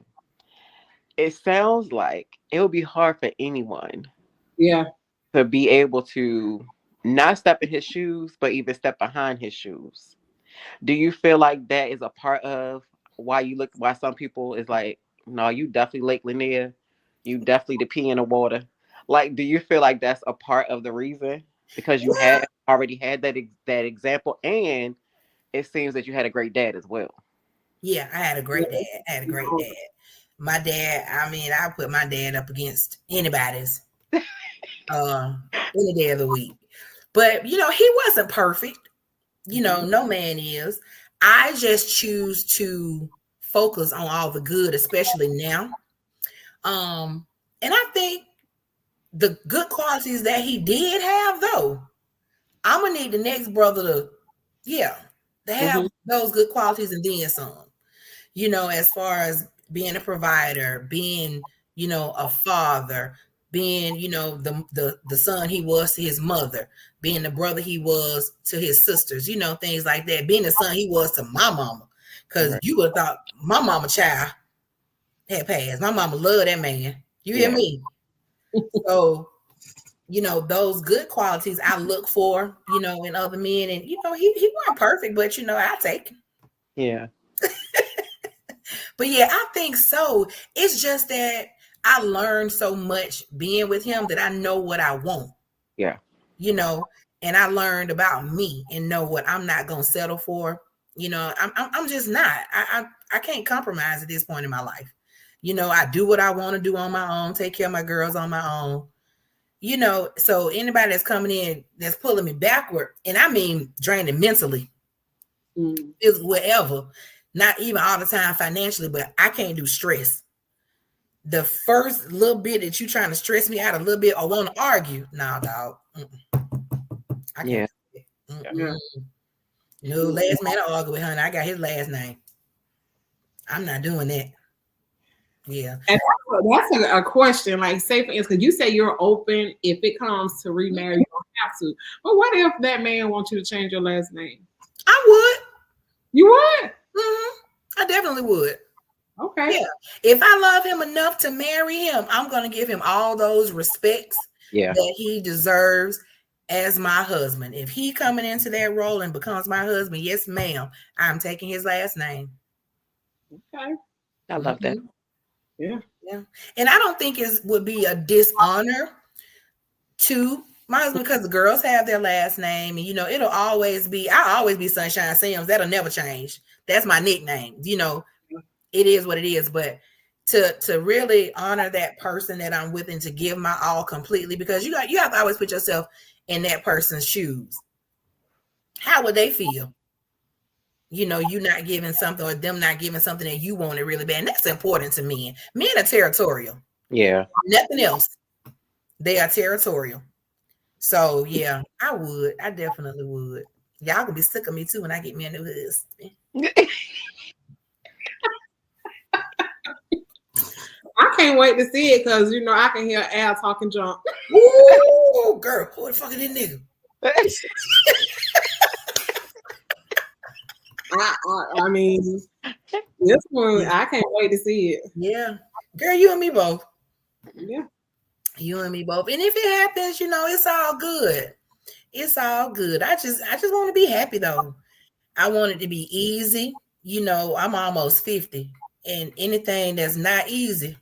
it sounds like it would be hard for anyone to be able to not step in his shoes, but even step behind his shoes. Do you feel like that is a part of why some people is like, no, you definitely Lake Lanier, you definitely the pee in the water. Like, do you feel like that's a part of the reason? Because you Yeah, had already had that example, and it seems that you had a great dad as well. yeah, I had a great dad. I had a great dad. My dad, I mean, I put my dad up against anybody's any day of the week. But you know, he wasn't perfect. You know, no man is. I just choose to focus on all the good, especially now. And I think the good qualities that he did have, though, I'm gonna need the next brother to, yeah, to have those good qualities and then some. You know, as far as being a provider, being, you know, a father, being, you know, the son he was to his mother, being the brother he was to his sisters, you know, things like that, being the son he was to my mama. Because Right. you would have thought my mama child had passed. My mama loved that man. You hear Yeah. me? So, you know, those good qualities I look for, you know, in other men. And, you know, he wasn't perfect, but, you know, I take him. Yeah. But yeah, I think so. It's just that I learned so much being with him that I know what I want, Yeah. you know, and I learned about me and know what I'm not gonna settle for. You know, I'm just not. I can't compromise at this point in my life. You know, I do what I want to do on my own, take care of my girls on my own. You know, so anybody that's coming in that's pulling me backward, and I mean draining mentally, is whatever. Not even all the time financially, but I can't do stress. The first little bit that you trying to stress me out a little bit or want to argue, nah, dog. I can't. Yeah. Yeah. No, last man I argue with, honey, I got his last name. I'm not doing that. Yeah. And that's a question. Like, say for instance, you say you're open if it comes to remarry, you don't have to. But what if that man wants you to change your last name? I would. You would? I definitely would. Okay. Yeah. If I love him enough to marry him, I'm going to give him all those respects Yeah. that he deserves as my husband. If he coming into that role and becomes my husband, yes, ma'am, I'm taking his last name. Okay. I love that. Yeah. Yeah. And I don't think it would be a dishonor to my husband because the girls have their last name. And, you know, I'll always be Sunshine Sims. That'll never change. That's my nickname. You know, it is what it is. But to really honor that person that I'm with and to give my all completely, because you have to always put yourself in that person's shoes. How would they feel? You know, you not giving something or them not giving something that you wanted really bad. And that's important to men. Men are territorial. Yeah. Nothing else. They are territorial. So yeah, I definitely would. Y'all gonna be sick of me too when I get me a new husband. I can't wait to see it because, you know, I can hear Al talking junk. Ooh, girl, who the fuck is this nigga? I mean, this one, I can't wait to see it. Yeah. Girl, you and me both. Yeah. You and me both. And if it happens, you know, it's all good. It's all good. I just want to be happy though. I want it to be easy. You know, I'm almost 50. And anything that's not easy,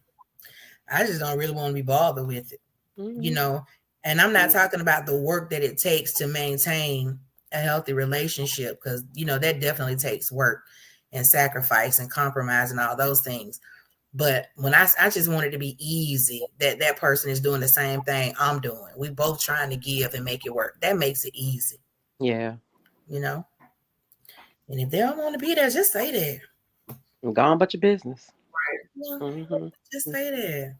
I just don't really want to be bothered with it. You know, and I'm not talking about the work that it takes to maintain a healthy relationship, because you know that definitely takes work and sacrifice and compromise and all those things. But when I just want it to be easy, that person is doing the same thing I'm doing. We both trying to give and make it work. That makes it easy. Yeah. You know. And if they don't want to be there, just say that. I'm gone about your business. Yeah, just say that.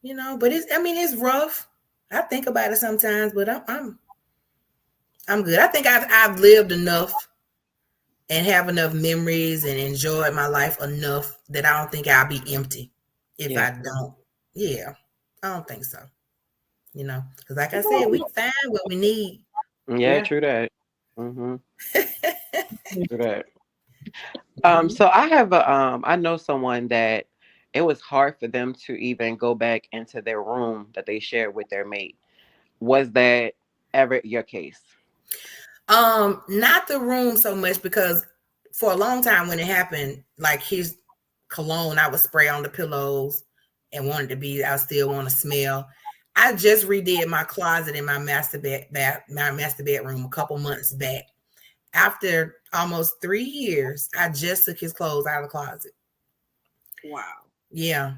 You know, but it's rough. I think about it sometimes, but I'm good. I think I've lived enough and have enough memories and enjoyed my life enough that I don't think I'll be empty if I don't. Yeah, I don't think so. You know, because like I said, we find what we need. Yeah, true that. True that. So I have I know someone that it was hard for them to even go back into their room that they shared with their mate. Was that ever your case? Not the room so much, because for a long time when it happened, like his cologne, I would spray on the pillows and wanted to be, I still want to smell. I just redid my closet in my master bedroom a couple months back. After almost 3 years, I just took his clothes out of the closet. Wow. Yeah.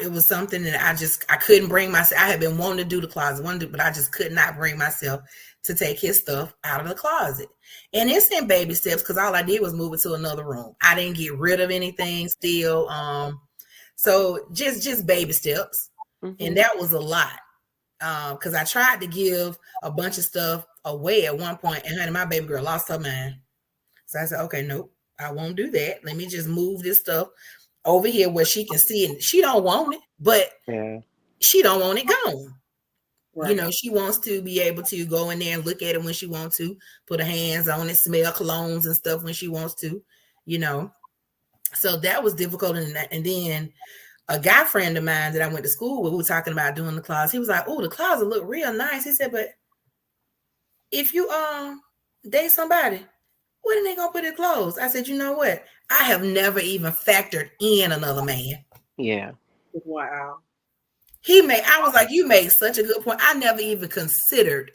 It was something that I couldn't bring myself. I had been wanting to do the closet, but I just could not bring myself to take his stuff out of the closet. And it's in baby steps, because all I did was move it to another room. I didn't get rid of anything still. So just baby steps. Mm-hmm. And that was a lot. Because I tried to give a bunch of stuff away at one point, and honey, my baby girl lost her mind. So I said, okay, nope, I won't do that. Let me just move this stuff over here where she can see it. She don't want it, but she don't want it gone. Right. You know, she wants to be able to go in there and look at it when she wants to, put her hands on it, smell colognes and stuff when she wants to, you know. So that was difficult. And then a guy friend of mine that I went to school with, we were talking about doing the closet. He was like, oh, the closet look real nice. He said, but if you date somebody, where are they gonna put his clothes? I said, you know what? I have never even factored in another man. Yeah. Wow. I was like, you made such a good point. I never even considered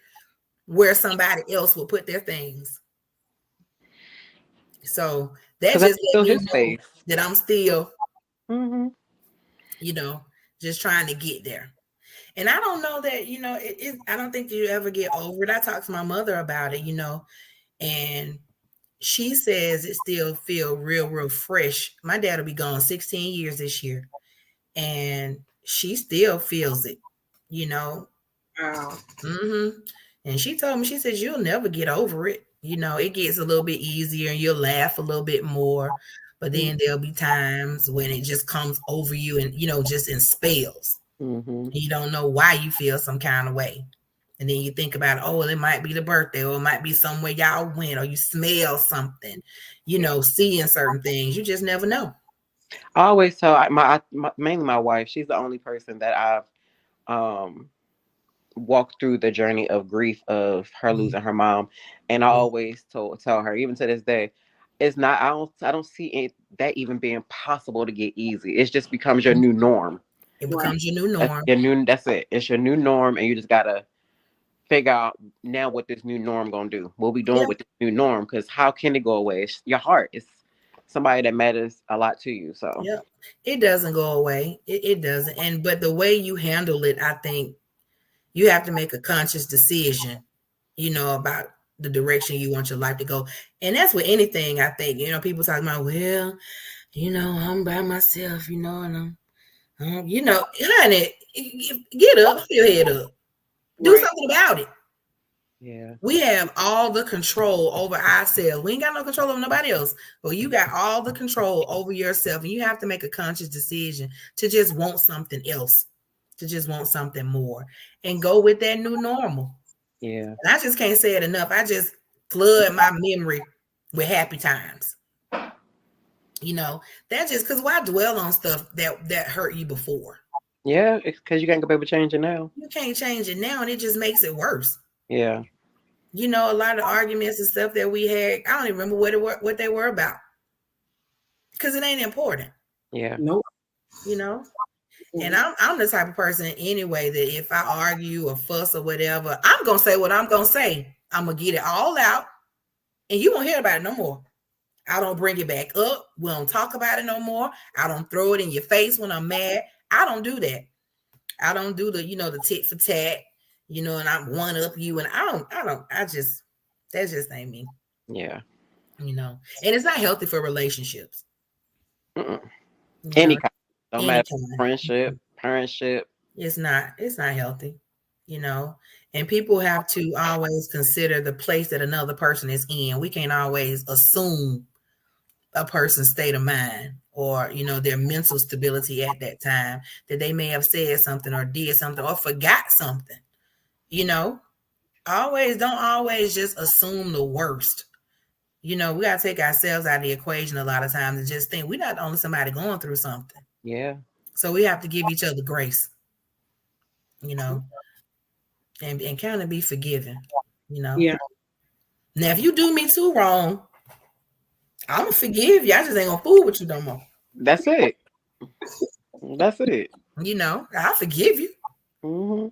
where somebody else would put their things. So that just let me know that I'm still, you know, just trying to get there. And I don't know that, you know, I don't think you ever get over it. I talked to my mother about it, you know, and she says it still feel real fresh. My dad will be gone 16 years this year, and she still feels it, you know. Wow. And she told me, she says, you'll never get over it. You know, it gets a little bit easier and you'll laugh a little bit more, but then there'll be times when it just comes over you and, you know, just in spells. You don't know why you feel some kind of way. And then you think about, oh, well, it might be the birthday, or it might be somewhere y'all went, or you smell something, you know, seeing certain things. You just never know. I always tell mainly my wife, she's the only person that I've walked through the journey of grief of her losing her mom. And I always tell her, even to this day, it's not, I don't see that even being possible to get easy. It just becomes your new norm. It becomes your new norm. That's it. It's your new norm, and you just gotta figure out now what this new norm gonna do. What we doing with this new norm? Because how can it go away? It's your heart. It's somebody that matters a lot to you. So it doesn't go away. It doesn't. But the way you handle it, I think you have to make a conscious decision, you know, about the direction you want your life to go. And that's with anything, I think. You know, people talking about, well, you know, I'm by myself, you know, and I'm, you know, honey, get up, put your head up. Do something about it. Yeah. We have all the control over ourselves. We ain't got no control over nobody else. But you got all the control over yourself. And you have to make a conscious decision to just want something else, to just want something more, and go with that new normal. Yeah. And I just can't say it enough. I just flood my memory with happy times. You know, that's just because why dwell on stuff that hurt you before? Yeah, it's because you can't be able to change it now. You can't change it now, and it just makes it worse. Yeah. You know, a lot of arguments and stuff that we had, I don't even remember what they were about, because it ain't important. Yeah. Nope. You know, and I'm the type of person anyway that if I argue or fuss or whatever, I'm gonna say what I'm gonna say. I'm gonna get it all out, and you won't hear about it no more. I don't bring it back up. We don't talk about it no more. I don't throw it in your face when I'm mad. I don't do that. I don't do the, you know, the tit for tat, you know, and I'm one up you, and that just ain't me. Yeah. You know, and it's not healthy for relationships. Any kind. Don't matter. Friendship, parentship. It's not healthy, you know, and people have to always consider the place that another person is in. We can't always assume a person's state of mind or, you know, their mental stability at that time, that they may have said something or did something or forgot something. You know, don't always just assume the worst. You know, we got to take ourselves out of the equation a lot of times and just think we're not the only somebody going through something. Yeah. So we have to give each other grace, you know. and kind of be forgiven, you know. Yeah. Now, if you do me too wrong, I'm gonna forgive you. I just ain't gonna fool with you no more. That's it. That's it. You know, I forgive you, Mm-hmm.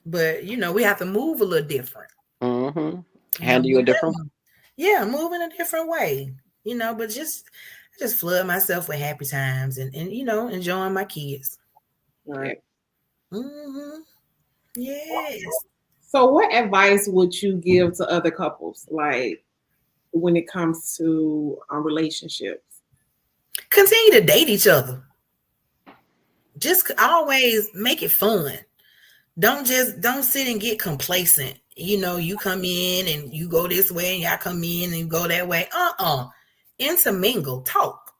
but you know, we have to move a little different. Mm-hmm. Handle you a different. Yeah, move in a different way. You know, but just flood myself with happy times and you know, enjoying my kids. Right. Mm-hmm. Yes. So, what advice would you give to other couples, like when it comes to relationships? Continue to date each other. Just always make it fun. Don't sit and get complacent. You know, you come in and you go this way and y'all come in and you go that way. Intermingle, talk.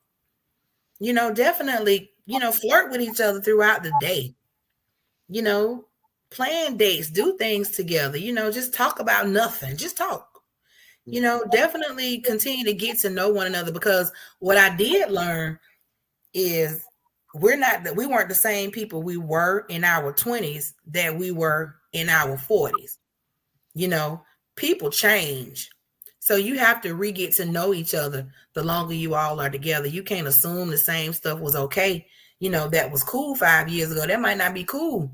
You know, definitely, you know, flirt with each other throughout the day. You know, plan dates, do things together, you know, just talk about nothing. Just talk. You know, definitely continue to get to know one another, because what I did learn is we weren't the same people we were in our 20s that we were in our 40s. You know, people change. So you have to get to know each other the longer you all are together. You can't assume the same stuff was okay. You know, that was cool 5 years ago. That might not be cool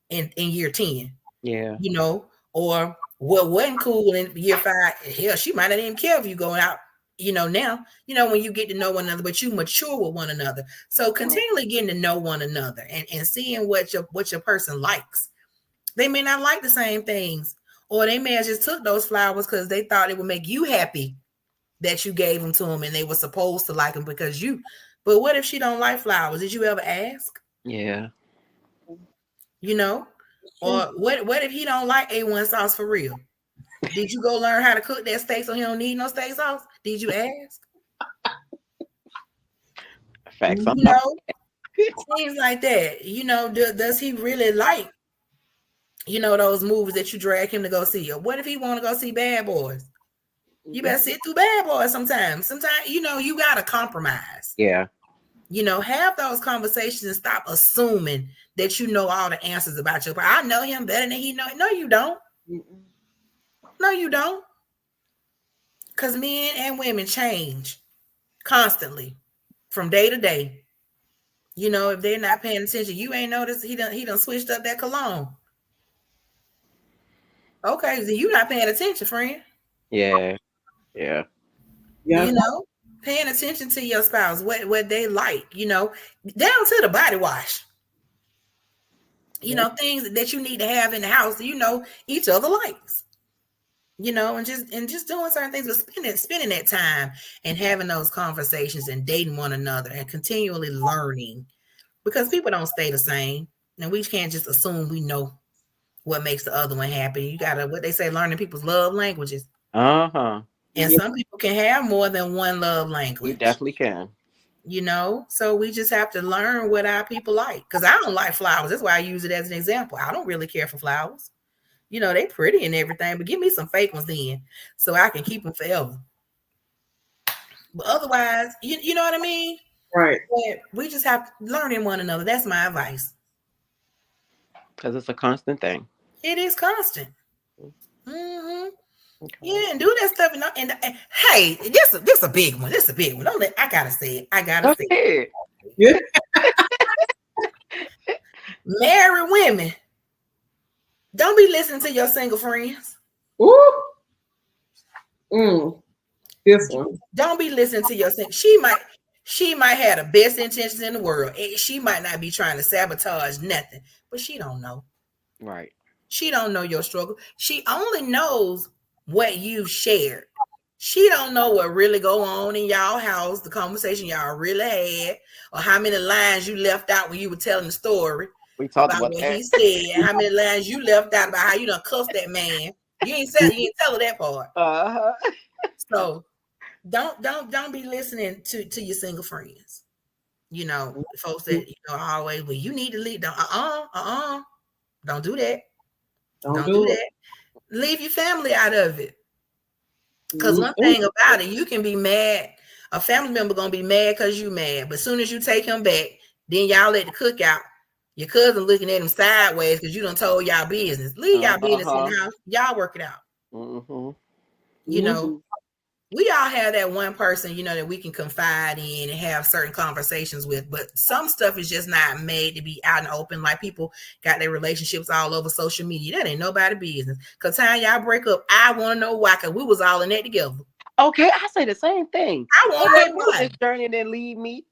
in year 10. Yeah. You know, or what wasn't cool in year 5. Hell, she might not even care if you going out, you know, now, you know, when you get to know one another, but you mature with one another. So continually getting to know one another and seeing what your person likes. They may not like the same things, or they may have just took those flowers because they thought it would make you happy that you gave them to them and they were supposed to like them because you. But what if she don't like flowers? Did you ever ask? Yeah. You know? Or what if he don't like A1 sauce for real? Did you go learn how to cook that steak so he don't need no steak sauce? Did you ask? Facts. You know, things like that. You know, does he really like, you know, those movies that you drag him to go see? Or what if he want to go see Bad Boys? You better sit through Bad Boys sometimes. Sometimes, you know, you got to compromise. Yeah. You know, have those conversations and stop assuming that you know all the answers about your. I know him better than he know. No, you don't. No, you don't. Because men and women change constantly from day to day. You know, if they're not paying attention, you ain't noticed he done switched up that cologne. Okay, so you not paying attention, friend. Yeah. Yeah. You know, paying attention to your spouse, what they like, you know, down to the body wash. You know, things that you need to have in the house, you know, each other likes. You know, and just doing certain things, but spending that time and having those conversations and dating one another and continually learning, because people don't stay the same. And we can't just assume we know what makes the other one happy. You gotta, what they say, learning people's love languages. Uh-huh. And some people can have more than one love language. You definitely can. You know, so we just have to learn what our people like. Because I don't like flowers. That's why I use it as an example. I don't really care for flowers. You know, they pretty and everything, but give me some fake ones then so I can keep them forever. But otherwise, you know what I mean? Right. But we just have to learn in one another. That's my advice. Because it's a constant thing. It is constant. Mm-hmm. Okay. Yeah, and do that stuff. And hey, this a big one. This a big one. I gotta say it. I gotta say it. Yeah. Married women, don't be listening to your single friends. Ooh. This one. Don't be listening to your single. She might have the best intentions in the world. She might not be trying to sabotage nothing, but she don't know. Right. She don't know your struggle. She only knows what you've shared. She don't know what really go on in y'all house, the conversation y'all really had, or how many lines you left out when you were telling the story. We talked about what that. he said, how many lines you left out about how you done cuffed that man. You ain't tell her that part. Uh-huh. So don't be listening to your single friends. You know, folks that always, well, you need to leave. Don't do that. Don't do that. Leave your family out of it. Because one thing about it, you can be mad. A family member gonna be mad because you mad. But as soon as you take him back, then y'all at the cookout, Your cousin looking at him sideways because you done told y'all business. Leave y'all business in the house. Y'all work it out. You know, we all have that one person, you know, that we can confide in and have certain conversations with, but some stuff is just not made to be out and open. Like people got their relationships all over social media. That ain't nobody business. Cause time y'all break up, I want to know why, cause we was all in that together. Okay, I say the same thing. I want to this journey and then leave me.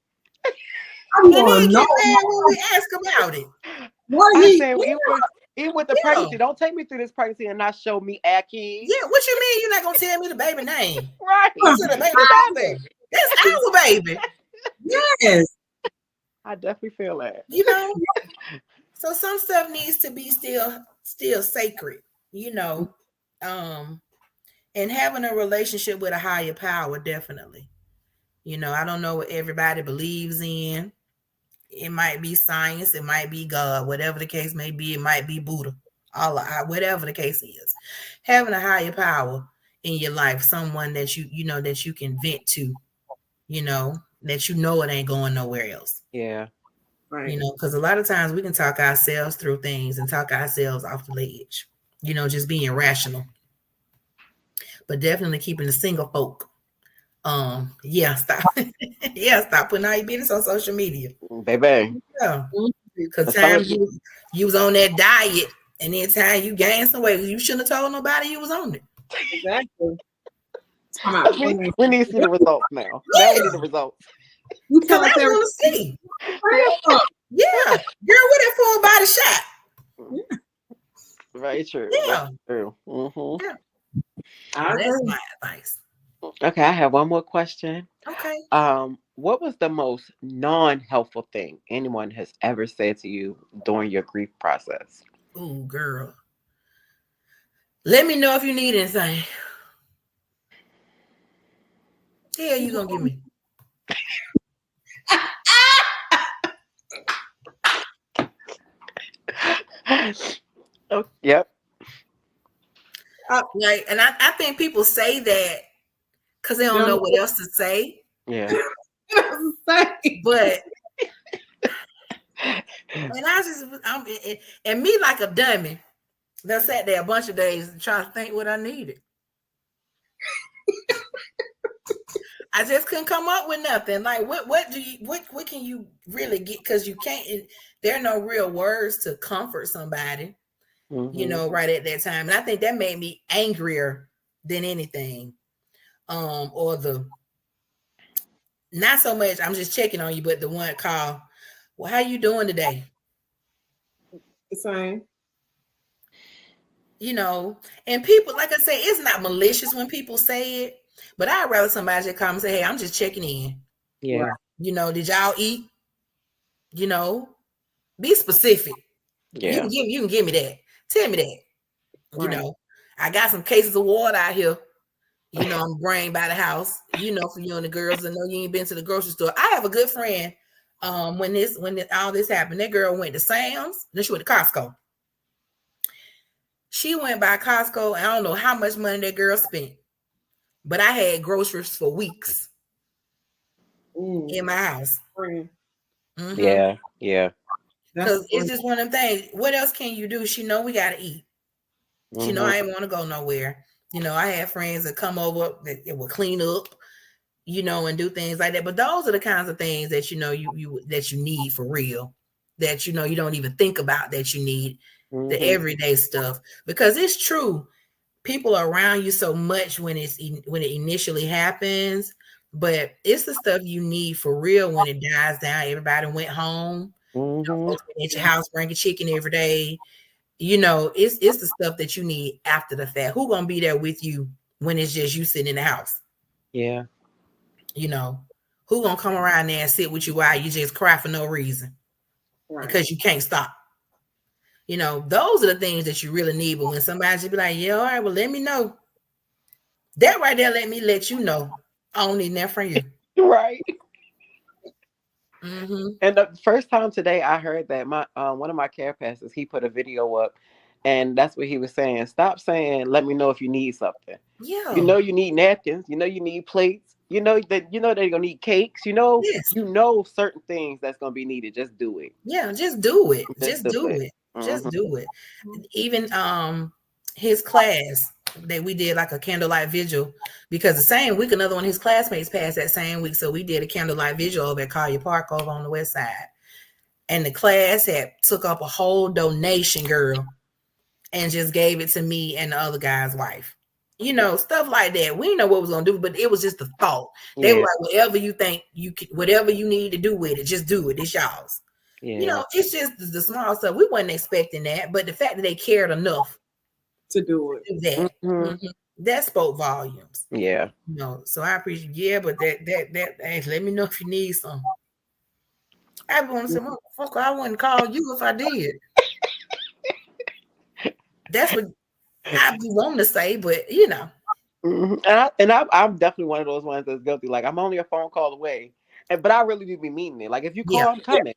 And then get mad when we ask about it. I said, even with the pregnancy, don't take me through this pregnancy and not show me our kids. Yeah, what you mean you're not gonna tell me the baby name? Right. That's our baby. Yes. I definitely feel that. You know, so some stuff needs to be still sacred, you know. And having a relationship with a higher power, definitely. You know, I don't know what everybody believes in. It might be science, it might be God, whatever the case may be. It might be Buddha, Allah, whatever the case is. Having a higher power in your life, someone that you know that you can vent to, you know, that you know it ain't going nowhere else. Yeah. Right. You know, because a lot of times we can talk ourselves through things and talk ourselves off the ledge, you know, just being rational. But definitely keeping the single folk. Stop. Stop putting all your business on social media. Baby. Yeah. Because time you was on that diet, and then time you gained some weight, you shouldn't have told nobody you was on it. Exactly. We need to see the results now. Now we need the results. Because I want to see. Yeah. Girl, what that for a body shot? Very true. Yeah. Very true. Mm-hmm. Yeah. That's my advice. Okay, I have one more question. Okay. What was the most non-helpful thing anyone has ever said to you during your grief process? Ooh, girl. Let me know if you need anything. Yeah, you gonna give me. Oh, yep. Like, and I think people say that because they don't know what else to say. Yeah. But and and me like a dummy that sat there a bunch of days trying to think what I needed. I just couldn't come up with nothing. Like what can you really get? Because you can't. There are no real words to comfort somebody. Mm-hmm. You know, right at that time. And I think that made me angrier than anything. Or not so much, I'm just checking on you, but the one call, well, how you doing today? The same. You know, and people, like I say, it's not malicious when people say it, but I'd rather somebody just come and say, hey, I'm just checking in. Yeah. You know, did y'all eat? You know, be specific. Yeah. You can give me that. Tell me that. Right. You know, I got some cases of water out here. You know, I'm bringing by the house. You know, for you and the girls that know you ain't been to the grocery store. I have a good friend. When all this happened, that girl went to Sam's. Then she went to Costco. She went by Costco. And I don't know how much money that girl spent, but I had groceries for weeks in my house. Mm-hmm. Yeah. Because it's just one of them things. What else can you do? She know we gotta eat. Mm-hmm. She know I ain't want to go nowhere. You know, I had friends that come over that it would clean up, you know, and do things like that. But those are the kinds of things that you know you need for real. That you know you don't even think about that you need. Mm-hmm. The everyday stuff. Because it's true. People are around you so much when it initially happens, but it's the stuff you need for real when it dies down. Everybody went home. Mm-hmm. At your house, bring a chicken every day. You know, it's the stuff that you need after the fact. Who gonna be there with you when it's just you sitting in the house? Yeah. You know, who gonna come around there and sit with you while you just cry for no reason? Right. Because you can't stop. You know, those are the things that you really need. But when somebody just be like, yeah, all right, well, let me know. That right there, let you know. I don't need that from you. Right. Mm-hmm. And the first time today I heard that my one of my care pastors, he put a video up, and that's what he was saying. Stop saying, let me know if you need something. Yeah. You know you need napkins. You know you need plates. You know that they're gonna need cakes. You know, Yes. certain things that's gonna be needed. Just do it. Yeah, just do it. Just Just do do it. it. Just Mhm. do it. Even his class that we did like a candlelight vigil because the same week another one of his classmates passed that same week. So we did a candlelight vigil over at Collier Park over on the west side. And the class had took up a whole donation, girl, and just gave it to me and the other guy's wife. You know, stuff like that. We didn't know what was gonna do, but it was just a thought. They were Yeah. like, whatever you think you can, whatever you need to do with it, just do it. It's y'all's. You Yeah. know, it's just the small stuff. We wasn't expecting that, but the fact that they cared enough to do it. to do that, Mhm. that spoke volumes. Yeah. You know, so I appreciate. Yeah, but that hey, let me know if you need some. I want to say, motherfucker, I wouldn't call you if I did. That's what I be wanting to say, but you know. Mhm. I'm definitely one of those ones that's guilty. Like I'm only a phone call away, but I really do be meaning it. Like if you call, Yeah. I'm coming.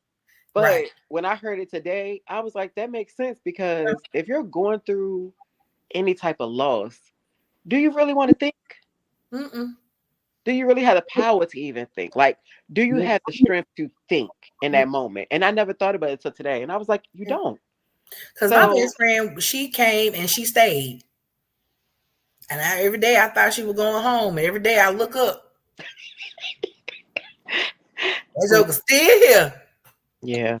But Right. when I heard it today, I was like, that makes sense because if you're going through any type of loss, do you really want to think? Mm-mm. Do you really have the power to even think? Like, do you have the strength to think in that moment? And I never thought about it until today. And I was like, you don't. Because my best friend, she came and she stayed. And every day I thought she was going home. And every day I look up. That joker's still here. Yeah.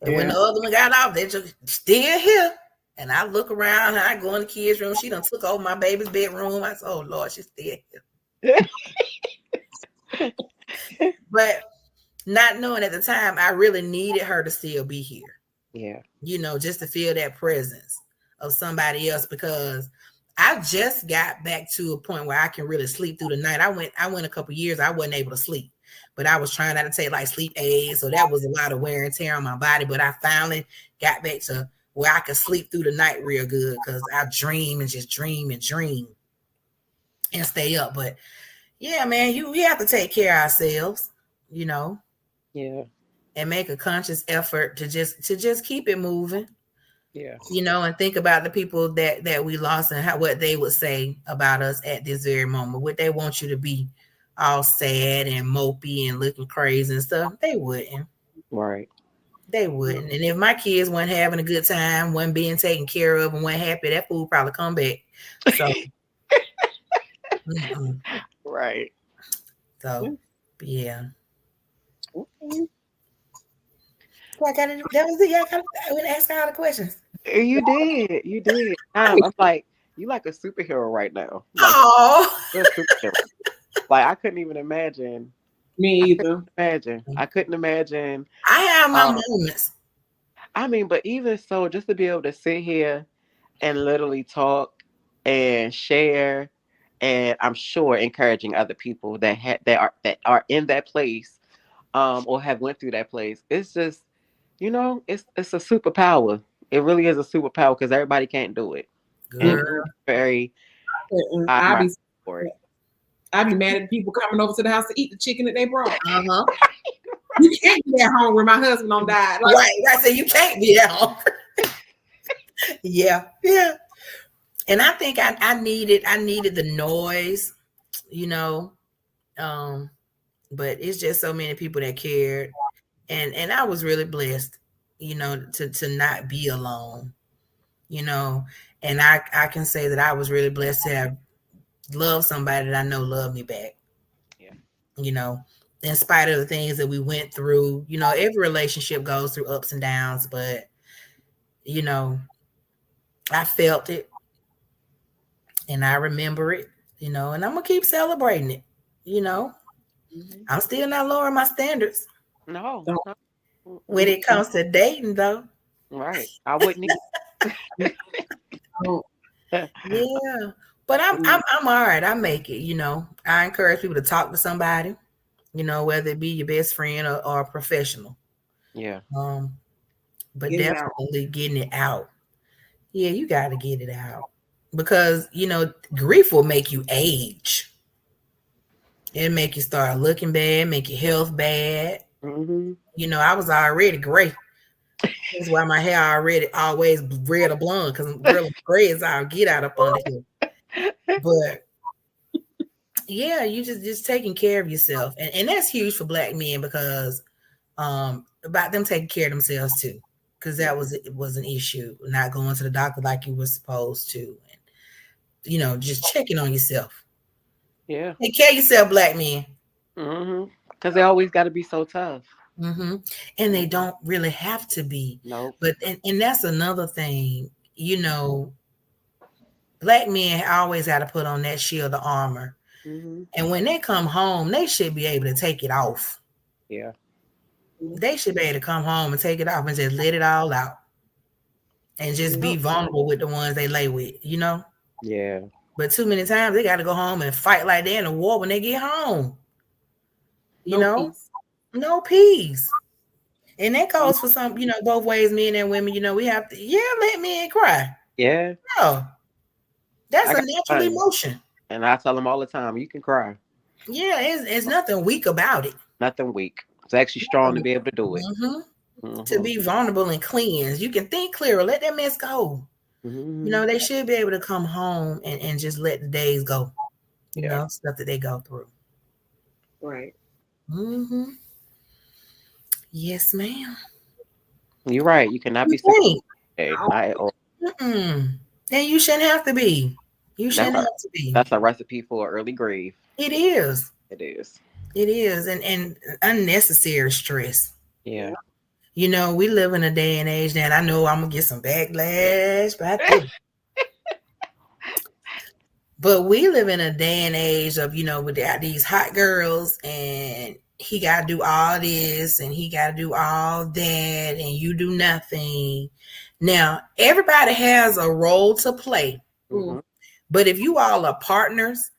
And when the other one got off, they just still here. And I look around and I go in the kids' room. She done took over my baby's bedroom. I said, oh Lord, she's still here. But not knowing at the time, I really needed her to still be here. Yeah. You know, just to feel that presence of somebody else because I just got back to a point where I can really sleep through the night. I went a couple years, I wasn't able to sleep, but I was trying not to take like sleep aids. So that was a lot of wear and tear on my body. But I finally got back to where I could sleep through the night real good because I dream and just dream and stay up. But yeah, man, we have to take care of ourselves, you know. Yeah. And make a conscious effort to just keep it moving. Yeah. You know, and think about the people that we lost and what they would say about us at this very moment. Would they want you to be all sad and mopey and looking crazy and stuff? They wouldn't. Right. They wouldn't. And if my kids weren't having a good time, weren't being taken care of and weren't happy, that fool probably come back. So right. So yeah. Okay. That was it. I wouldn't ask all the questions. You did. I'm like, you like a superhero right now. Like, oh, you're a superhero. Like I couldn't even imagine. Me either. I couldn't imagine. I have my moments. I mean, but even so, just to be able to sit here and literally talk and share, and I'm sure encouraging other people that are in that place, or have went through that place. It's just, it's a superpower. It really is a superpower because everybody can't do it. Very. I'd be mad at people coming over to the house to eat the chicken that they brought. You can't be at home where my husband don't die. Like, right. I say you can't be at home. Yeah. And I think I needed the noise, but it's just so many people that cared, and I was really blessed, to not be alone, and I can say that I was really blessed to have loved somebody that I know loved me back. Yeah. In spite of the things that we went through, every relationship goes through ups and downs, but I felt it and I remember it, and I'm gonna keep celebrating it. Mm-hmm. I'm still not lowering my standards. No. When it comes to dating, though. Right. I wouldn't Yeah. But I'm all right. I make it, I encourage people to talk to somebody, whether it be your best friend or a professional. Yeah. But definitely getting it out. Yeah, you got to get it out because, grief will make you age. It'll make you start looking bad, make your health bad. Mm-hmm. I was already gray. That's why my hair always red or blonde because gray is all get out up under here. But, Yeah, you just taking care of yourself, and that's huge for Black men because about them taking care of themselves too, because that was an issue, not going to the doctor like you were supposed to, and just checking on yourself. Yeah. Take care of yourself, Black men. Because they always got to be so tough. And they don't really have to be. Nope. But and that's another thing, Black men always got to put on that shield of armor. And when they come home, they should be able to take it off. Yeah. They should be able to come home and take it off and just let it all out. And just be vulnerable with the ones they lay with, Yeah. But too many times they got to go home and fight like they're in a war when they get home. No peace. And that goes for some, both ways, men and women. We have to, let men cry. Yeah. No, that's a natural emotion. And I tell them all the time, you can cry. Yeah, it's nothing weak about it. Nothing weak. It's actually strong to be able to do it. To be vulnerable and cleansed. You can think clearer. Let that mess go. They should be able to come home and just let the days go. Stuff that they go through. Right. Yes, ma'am. You're right. You cannot be sick. Not at all. And you shouldn't have to be. You shouldn't have to be. That's a recipe for an early grave. It is. It is. It is. And unnecessary stress. Yeah. We live in a day and age now, and I know I'm going to get some backlash, but but we live in a day and age of, with these hot girls, and he got to do all this, and he got to do all that, and you do nothing. Now, everybody has a role to play. But if you all are partners,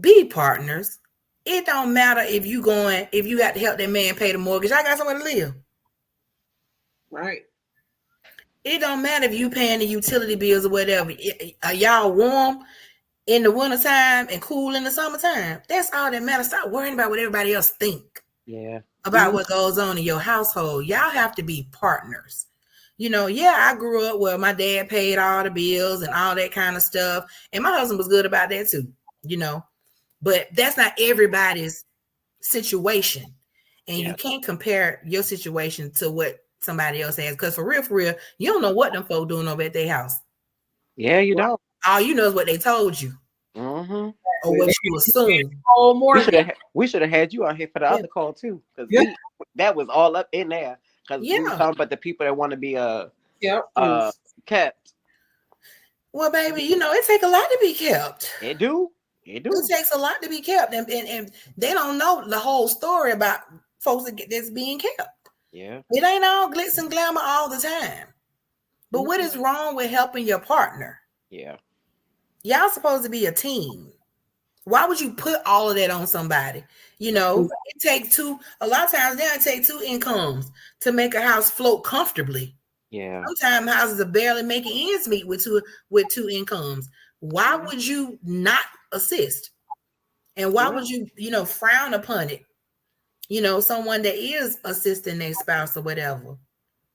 be partners. It don't matter if you got to help that man pay the mortgage. I got somewhere to live. Right. It don't matter if you paying the utility bills or whatever. Are y'all warm in the wintertime and cool in the summertime? That's all that matters. Stop worrying about what everybody else think. Yeah. About what goes on in your household. Y'all have to be partners. I grew up where my dad paid all the bills and all that kind of stuff. And my husband was good about that too, But that's not everybody's situation. And you can't compare your situation to what somebody else has. Because for real, you don't know what them folk doing over at their house. Yeah, you don't. All you know is what they told you. Or what you assume. We should have had you on here for the other call too. Because that was all up in there. Because we were talking about the people that want to be kept. Well, baby, it takes a lot to be kept. It do. It takes a lot to be kept. And they don't know the whole story about folks that's being kept. Yeah. It ain't all glitz and glamour all the time. But what is wrong with helping your partner? Yeah. Y'all supposed to be a team. Why would you put all of that on somebody? It takes a lot of times now it takes two incomes to make a house float comfortably. Yeah. Sometimes houses are barely making ends meet with two incomes. Why would you not assist? And why would you, frown upon it? Someone that is assisting their spouse or whatever.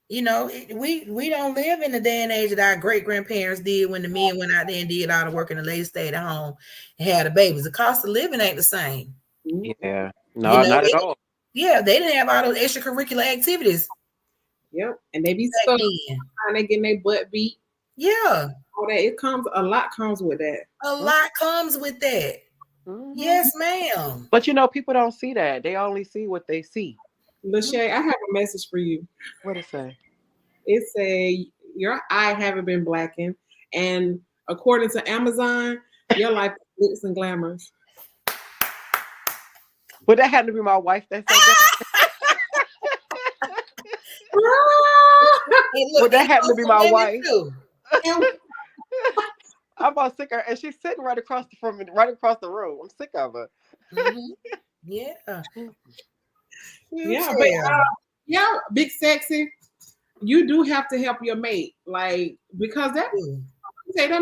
We don't live in the day and age that our great grandparents did when the men went out there and did all the work and the ladies stayed at home and had the babies. The cost of living ain't the same. Yeah, no, not at all. Yeah, they didn't have all those extracurricular activities. Yep, and they be stuck trying to get their butt beat. Yeah, all that a lot comes with that. A lot comes with that. Yes, ma'am. But people don't see that. They only see what they see. Lachey, I have a message for you. What it say? It say your eye haven't been blackened, and according to Amazon, your life is glitz and glamours. But that had to be my wife that said that. Well, that happened to be my wife. I'm about sick of her, and she's sitting right across the room. I'm sick of her. Yeah. Yeah, but big sexy. You do have to help your mate, because that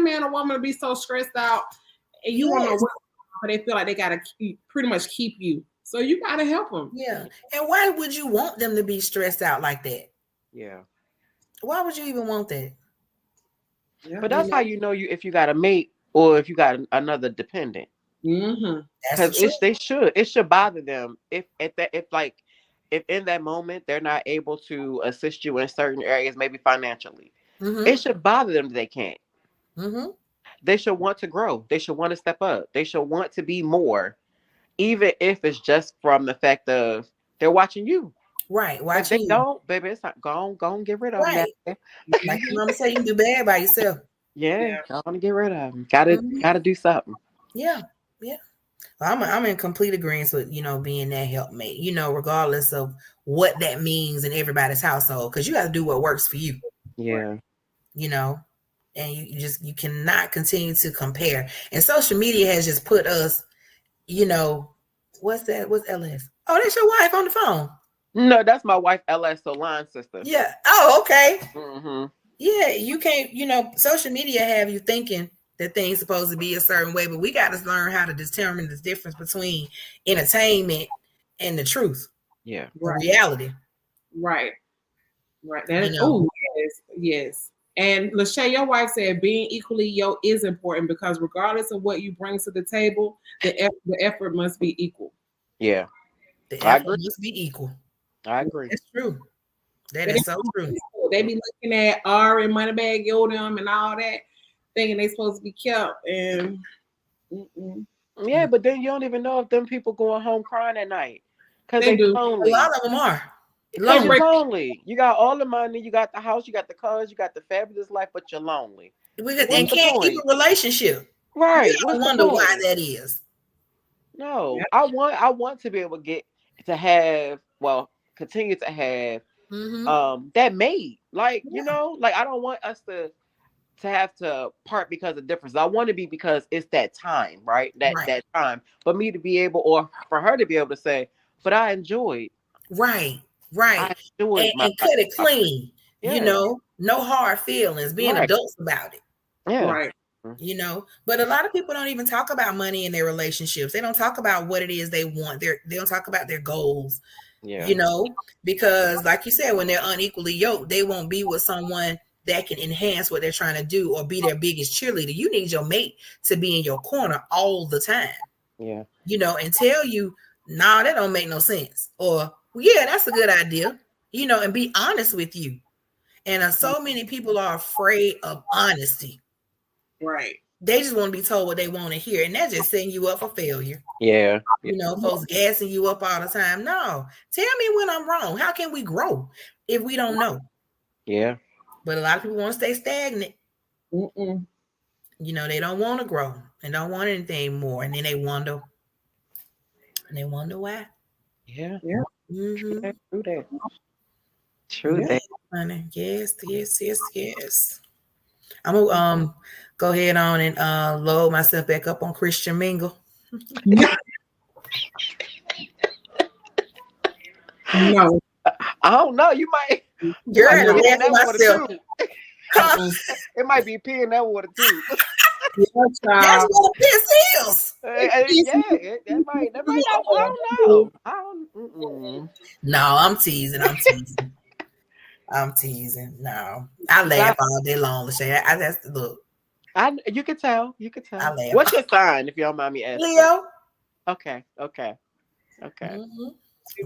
man or woman to be so stressed out, and you want to work, but they feel like they gotta pretty much keep you. So you gotta help them. Yeah, and why would you want them to be stressed out like that? Yeah. Why would you even want that? Yeah, but that's how you know if you got a mate or if you got another dependent. Mm-hmm. That's the truth. It should bother them if in that moment they're not able to assist you in certain areas, maybe financially. It should bother them that they can't. They should want to grow. They should want to step up. They should want to be more, even if it's just from the fact of they're watching you. Right. If Watching they you. don't, baby, it's not go on, get rid of them. Right. Like your mama say, you can do bad by yourself. Yeah, go on and get rid of them. Gotta do something. Yeah. Well, I'm in complete agreement with being that helpmate. Regardless of what that means in everybody's household, because you got to do what works for you. Yeah. And you cannot continue to compare. And social media has just put us, what's that? What's LS? Oh, that's your wife on the phone. No, that's my wife, LS Solan's sister. Yeah. Oh, okay. Mm-hmm. Yeah, you can't, social media have you thinking that things supposed to be a certain way, but we got to learn how to determine the difference between entertainment and the truth. Yeah. Reality. Right. That is, oh, yes. And Lachey, your wife said being equally yoked is important because regardless of what you bring to the table, the effort must be equal. Yeah. The effort must be equal. I agree. That's true. That is so true. They be looking at Ari and Moneybagg Yo them and all that, thinking they supposed to be kept. And yeah, but then you don't even know if them people going home crying at night because they do. lonely. A lot of them are. You're lonely. You got all the money, you got the house, you got the cars, you got the fabulous life, but you're lonely. And can't keep a relationship. Right. I wonder why that is. No, yeah. I want to be able continue to have that mate. Like, like I don't want us to have to part because of difference. I want to be because it's that time, right? That time. For me to be able, or for her to be able to say, but I enjoyed. Right. I enjoyed and cut it clean. Yeah. No hard feelings, being adults about it. Yeah. Right. But a lot of people don't even talk about money in their relationships. They don't talk about what it is they want. They don't talk about their goals. Yeah. Because like you said, when they're unequally yoked, they won't be with someone that can enhance what they're trying to do or be their biggest cheerleader. You need your mate to be in your corner all the time. Yeah. And tell you, nah, that don't make no sense. Or, yeah, that's a good idea. And be honest with you. And so many people are afraid of honesty. Right. They just want to be told what they want to hear. And that's just setting you up for failure. Yeah. Folks gassing you up all the time. No, tell me when I'm wrong. How can we grow if we don't know? Yeah. But a lot of people want to stay stagnant. They don't want to grow and don't want anything more. And then they wonder. Why. Yeah. Mm-hmm. True that. Honey. Yes. I'm gonna go ahead on and load myself back up on Christian Mingle. No, I don't know. You might. Girl, myself. It might be pee in that water too. That's what a piss is. That might. I don't know. No, I'm teasing. I'm teasing. No, I laugh all day long. That's look. You could tell. I laugh. What's your sign, if you don't mind me asking? Leo. Okay. Mm-hmm.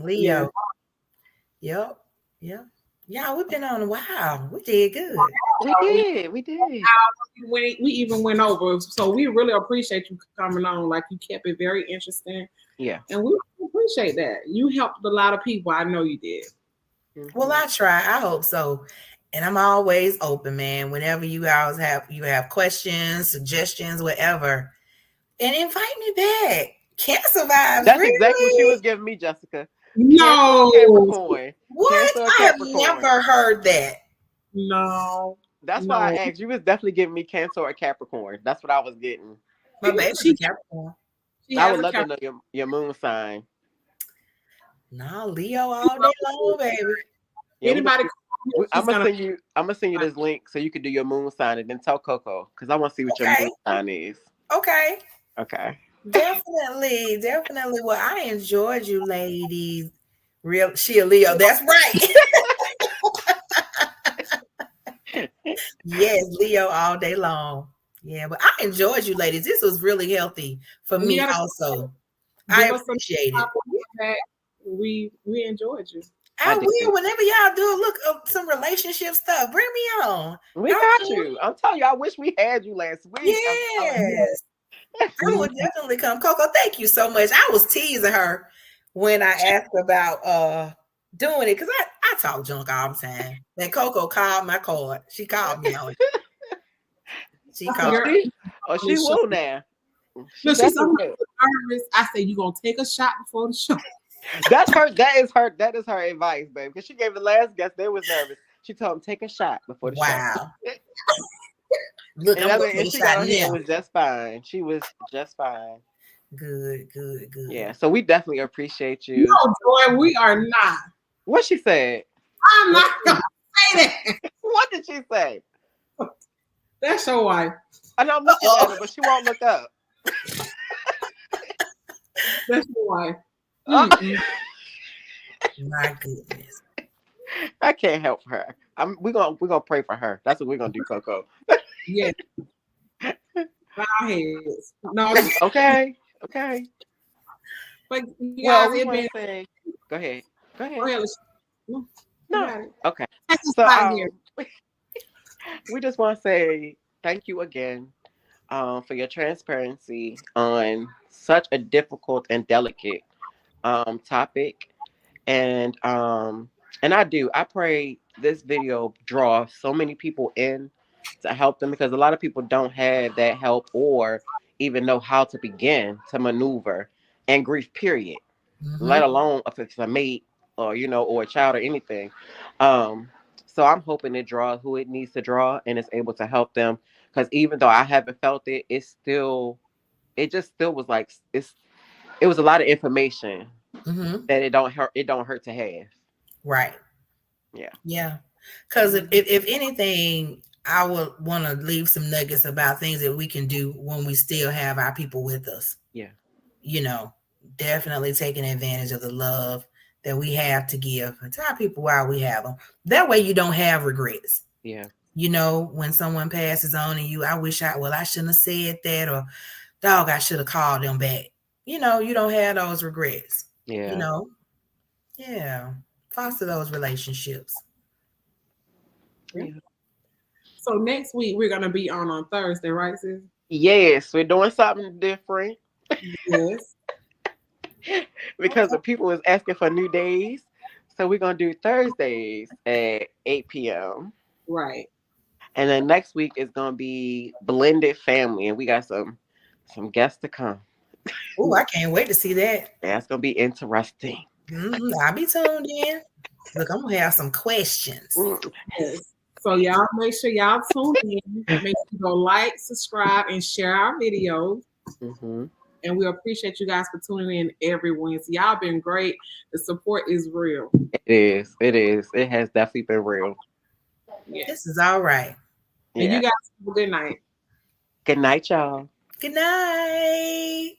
Leo. Yep. Yeah, we've been on a while. We did good. We did. We even went over. So we really appreciate you coming on. Like, you kept it very interesting. Yeah. And we appreciate that. You helped a lot of people. I know you did. Well, I try. I hope so. And I'm always open, man. Whenever you guys have questions, suggestions, whatever, and invite me back. Cancer vibes. That's really? Exactly what she was giving me, Jessica. No. Capricorn. What? I have never heard that. No. That's why I asked. You was definitely giving me Cancer or Capricorn. That's what I was getting. My baby's Capricorn. I would love to know your moon sign. No, Leo all day long, baby. Yeah, anybody? I'm gonna send you this link so you can do your moon sign and then tell Coco because I want to see what your moon sign is. Okay. Definitely. Well, I enjoyed you, ladies. She a Leo. That's right. Yes, Leo all day long. Yeah, but I enjoyed you ladies. This was really healthy for me also. I appreciate it. Feedback. We enjoyed you. I will. Whenever y'all do look up some relationship stuff, bring me on. We got you. I'm telling you, I wish we had you last week. Yes. I would definitely come. Coco, thank you so much. I was teasing her when I asked about doing it because I talk junk all the time. Then Coco called my card. She called me on it. She called me. Oh, she will now. She's so nervous. I said, you gonna take a shot before the show. That's her. That is her advice, babe. Because she gave the last guest, they was nervous. She told him take a shot before the show. Wow. Look, and she got on here. Was just fine. She was just fine. Good. Yeah. So we definitely appreciate you. No, Joy, we are not. What she said? I'm not gonna say that. What did she say? That's your wife. And I'm looking at her, but she won't look up. That's your wife. My goodness. I can't help her. We're gonna pray for her. That's what we're gonna do, Coco. Yeah. Bow heads. No. Okay. But yeah, go ahead. No. Okay. So we just want to say thank you again for your transparency on such a difficult and delicate topic. And I pray this video draw so many people in to help them, because a lot of people don't have that help or even know how to begin to maneuver and grief, period. Let alone if it's a mate or or a child or anything. So I'm hoping it draws who it needs to draw and is able to help them, because even though I haven't felt it, it just still was like it was a lot of information that it don't hurt to have. Right. Yeah. Because if anything, I would want to leave some nuggets about things that we can do when we still have our people with us. Yeah. Definitely taking advantage of the love that we have to give to our people while we have them. That way you don't have regrets. Yeah. When someone passes on and I shouldn't have said that, or dog, I should have called them back. You don't have those regrets. Yeah. Yeah. Foster those relationships. Yeah. So next week we're gonna be on Thursday, right, sis? Yes, we're doing something different. Yes. Because the people is asking for new days. So we're gonna do Thursdays at 8 p.m. Right. And then next week is gonna be blended family, and we got some guests to come. Oh, I can't wait to see that. That's gonna be interesting. I'll be tuned in. Look, I'm gonna have some questions. Yes. So y'all make sure y'all tune in. Make sure you go like, subscribe, and share our videos. And we appreciate you guys for tuning in every Wednesday. Y'all been great. The support is real. It is. It has definitely been real. Yes. This is all right. And you guys have a good night. Good night, y'all. Good night.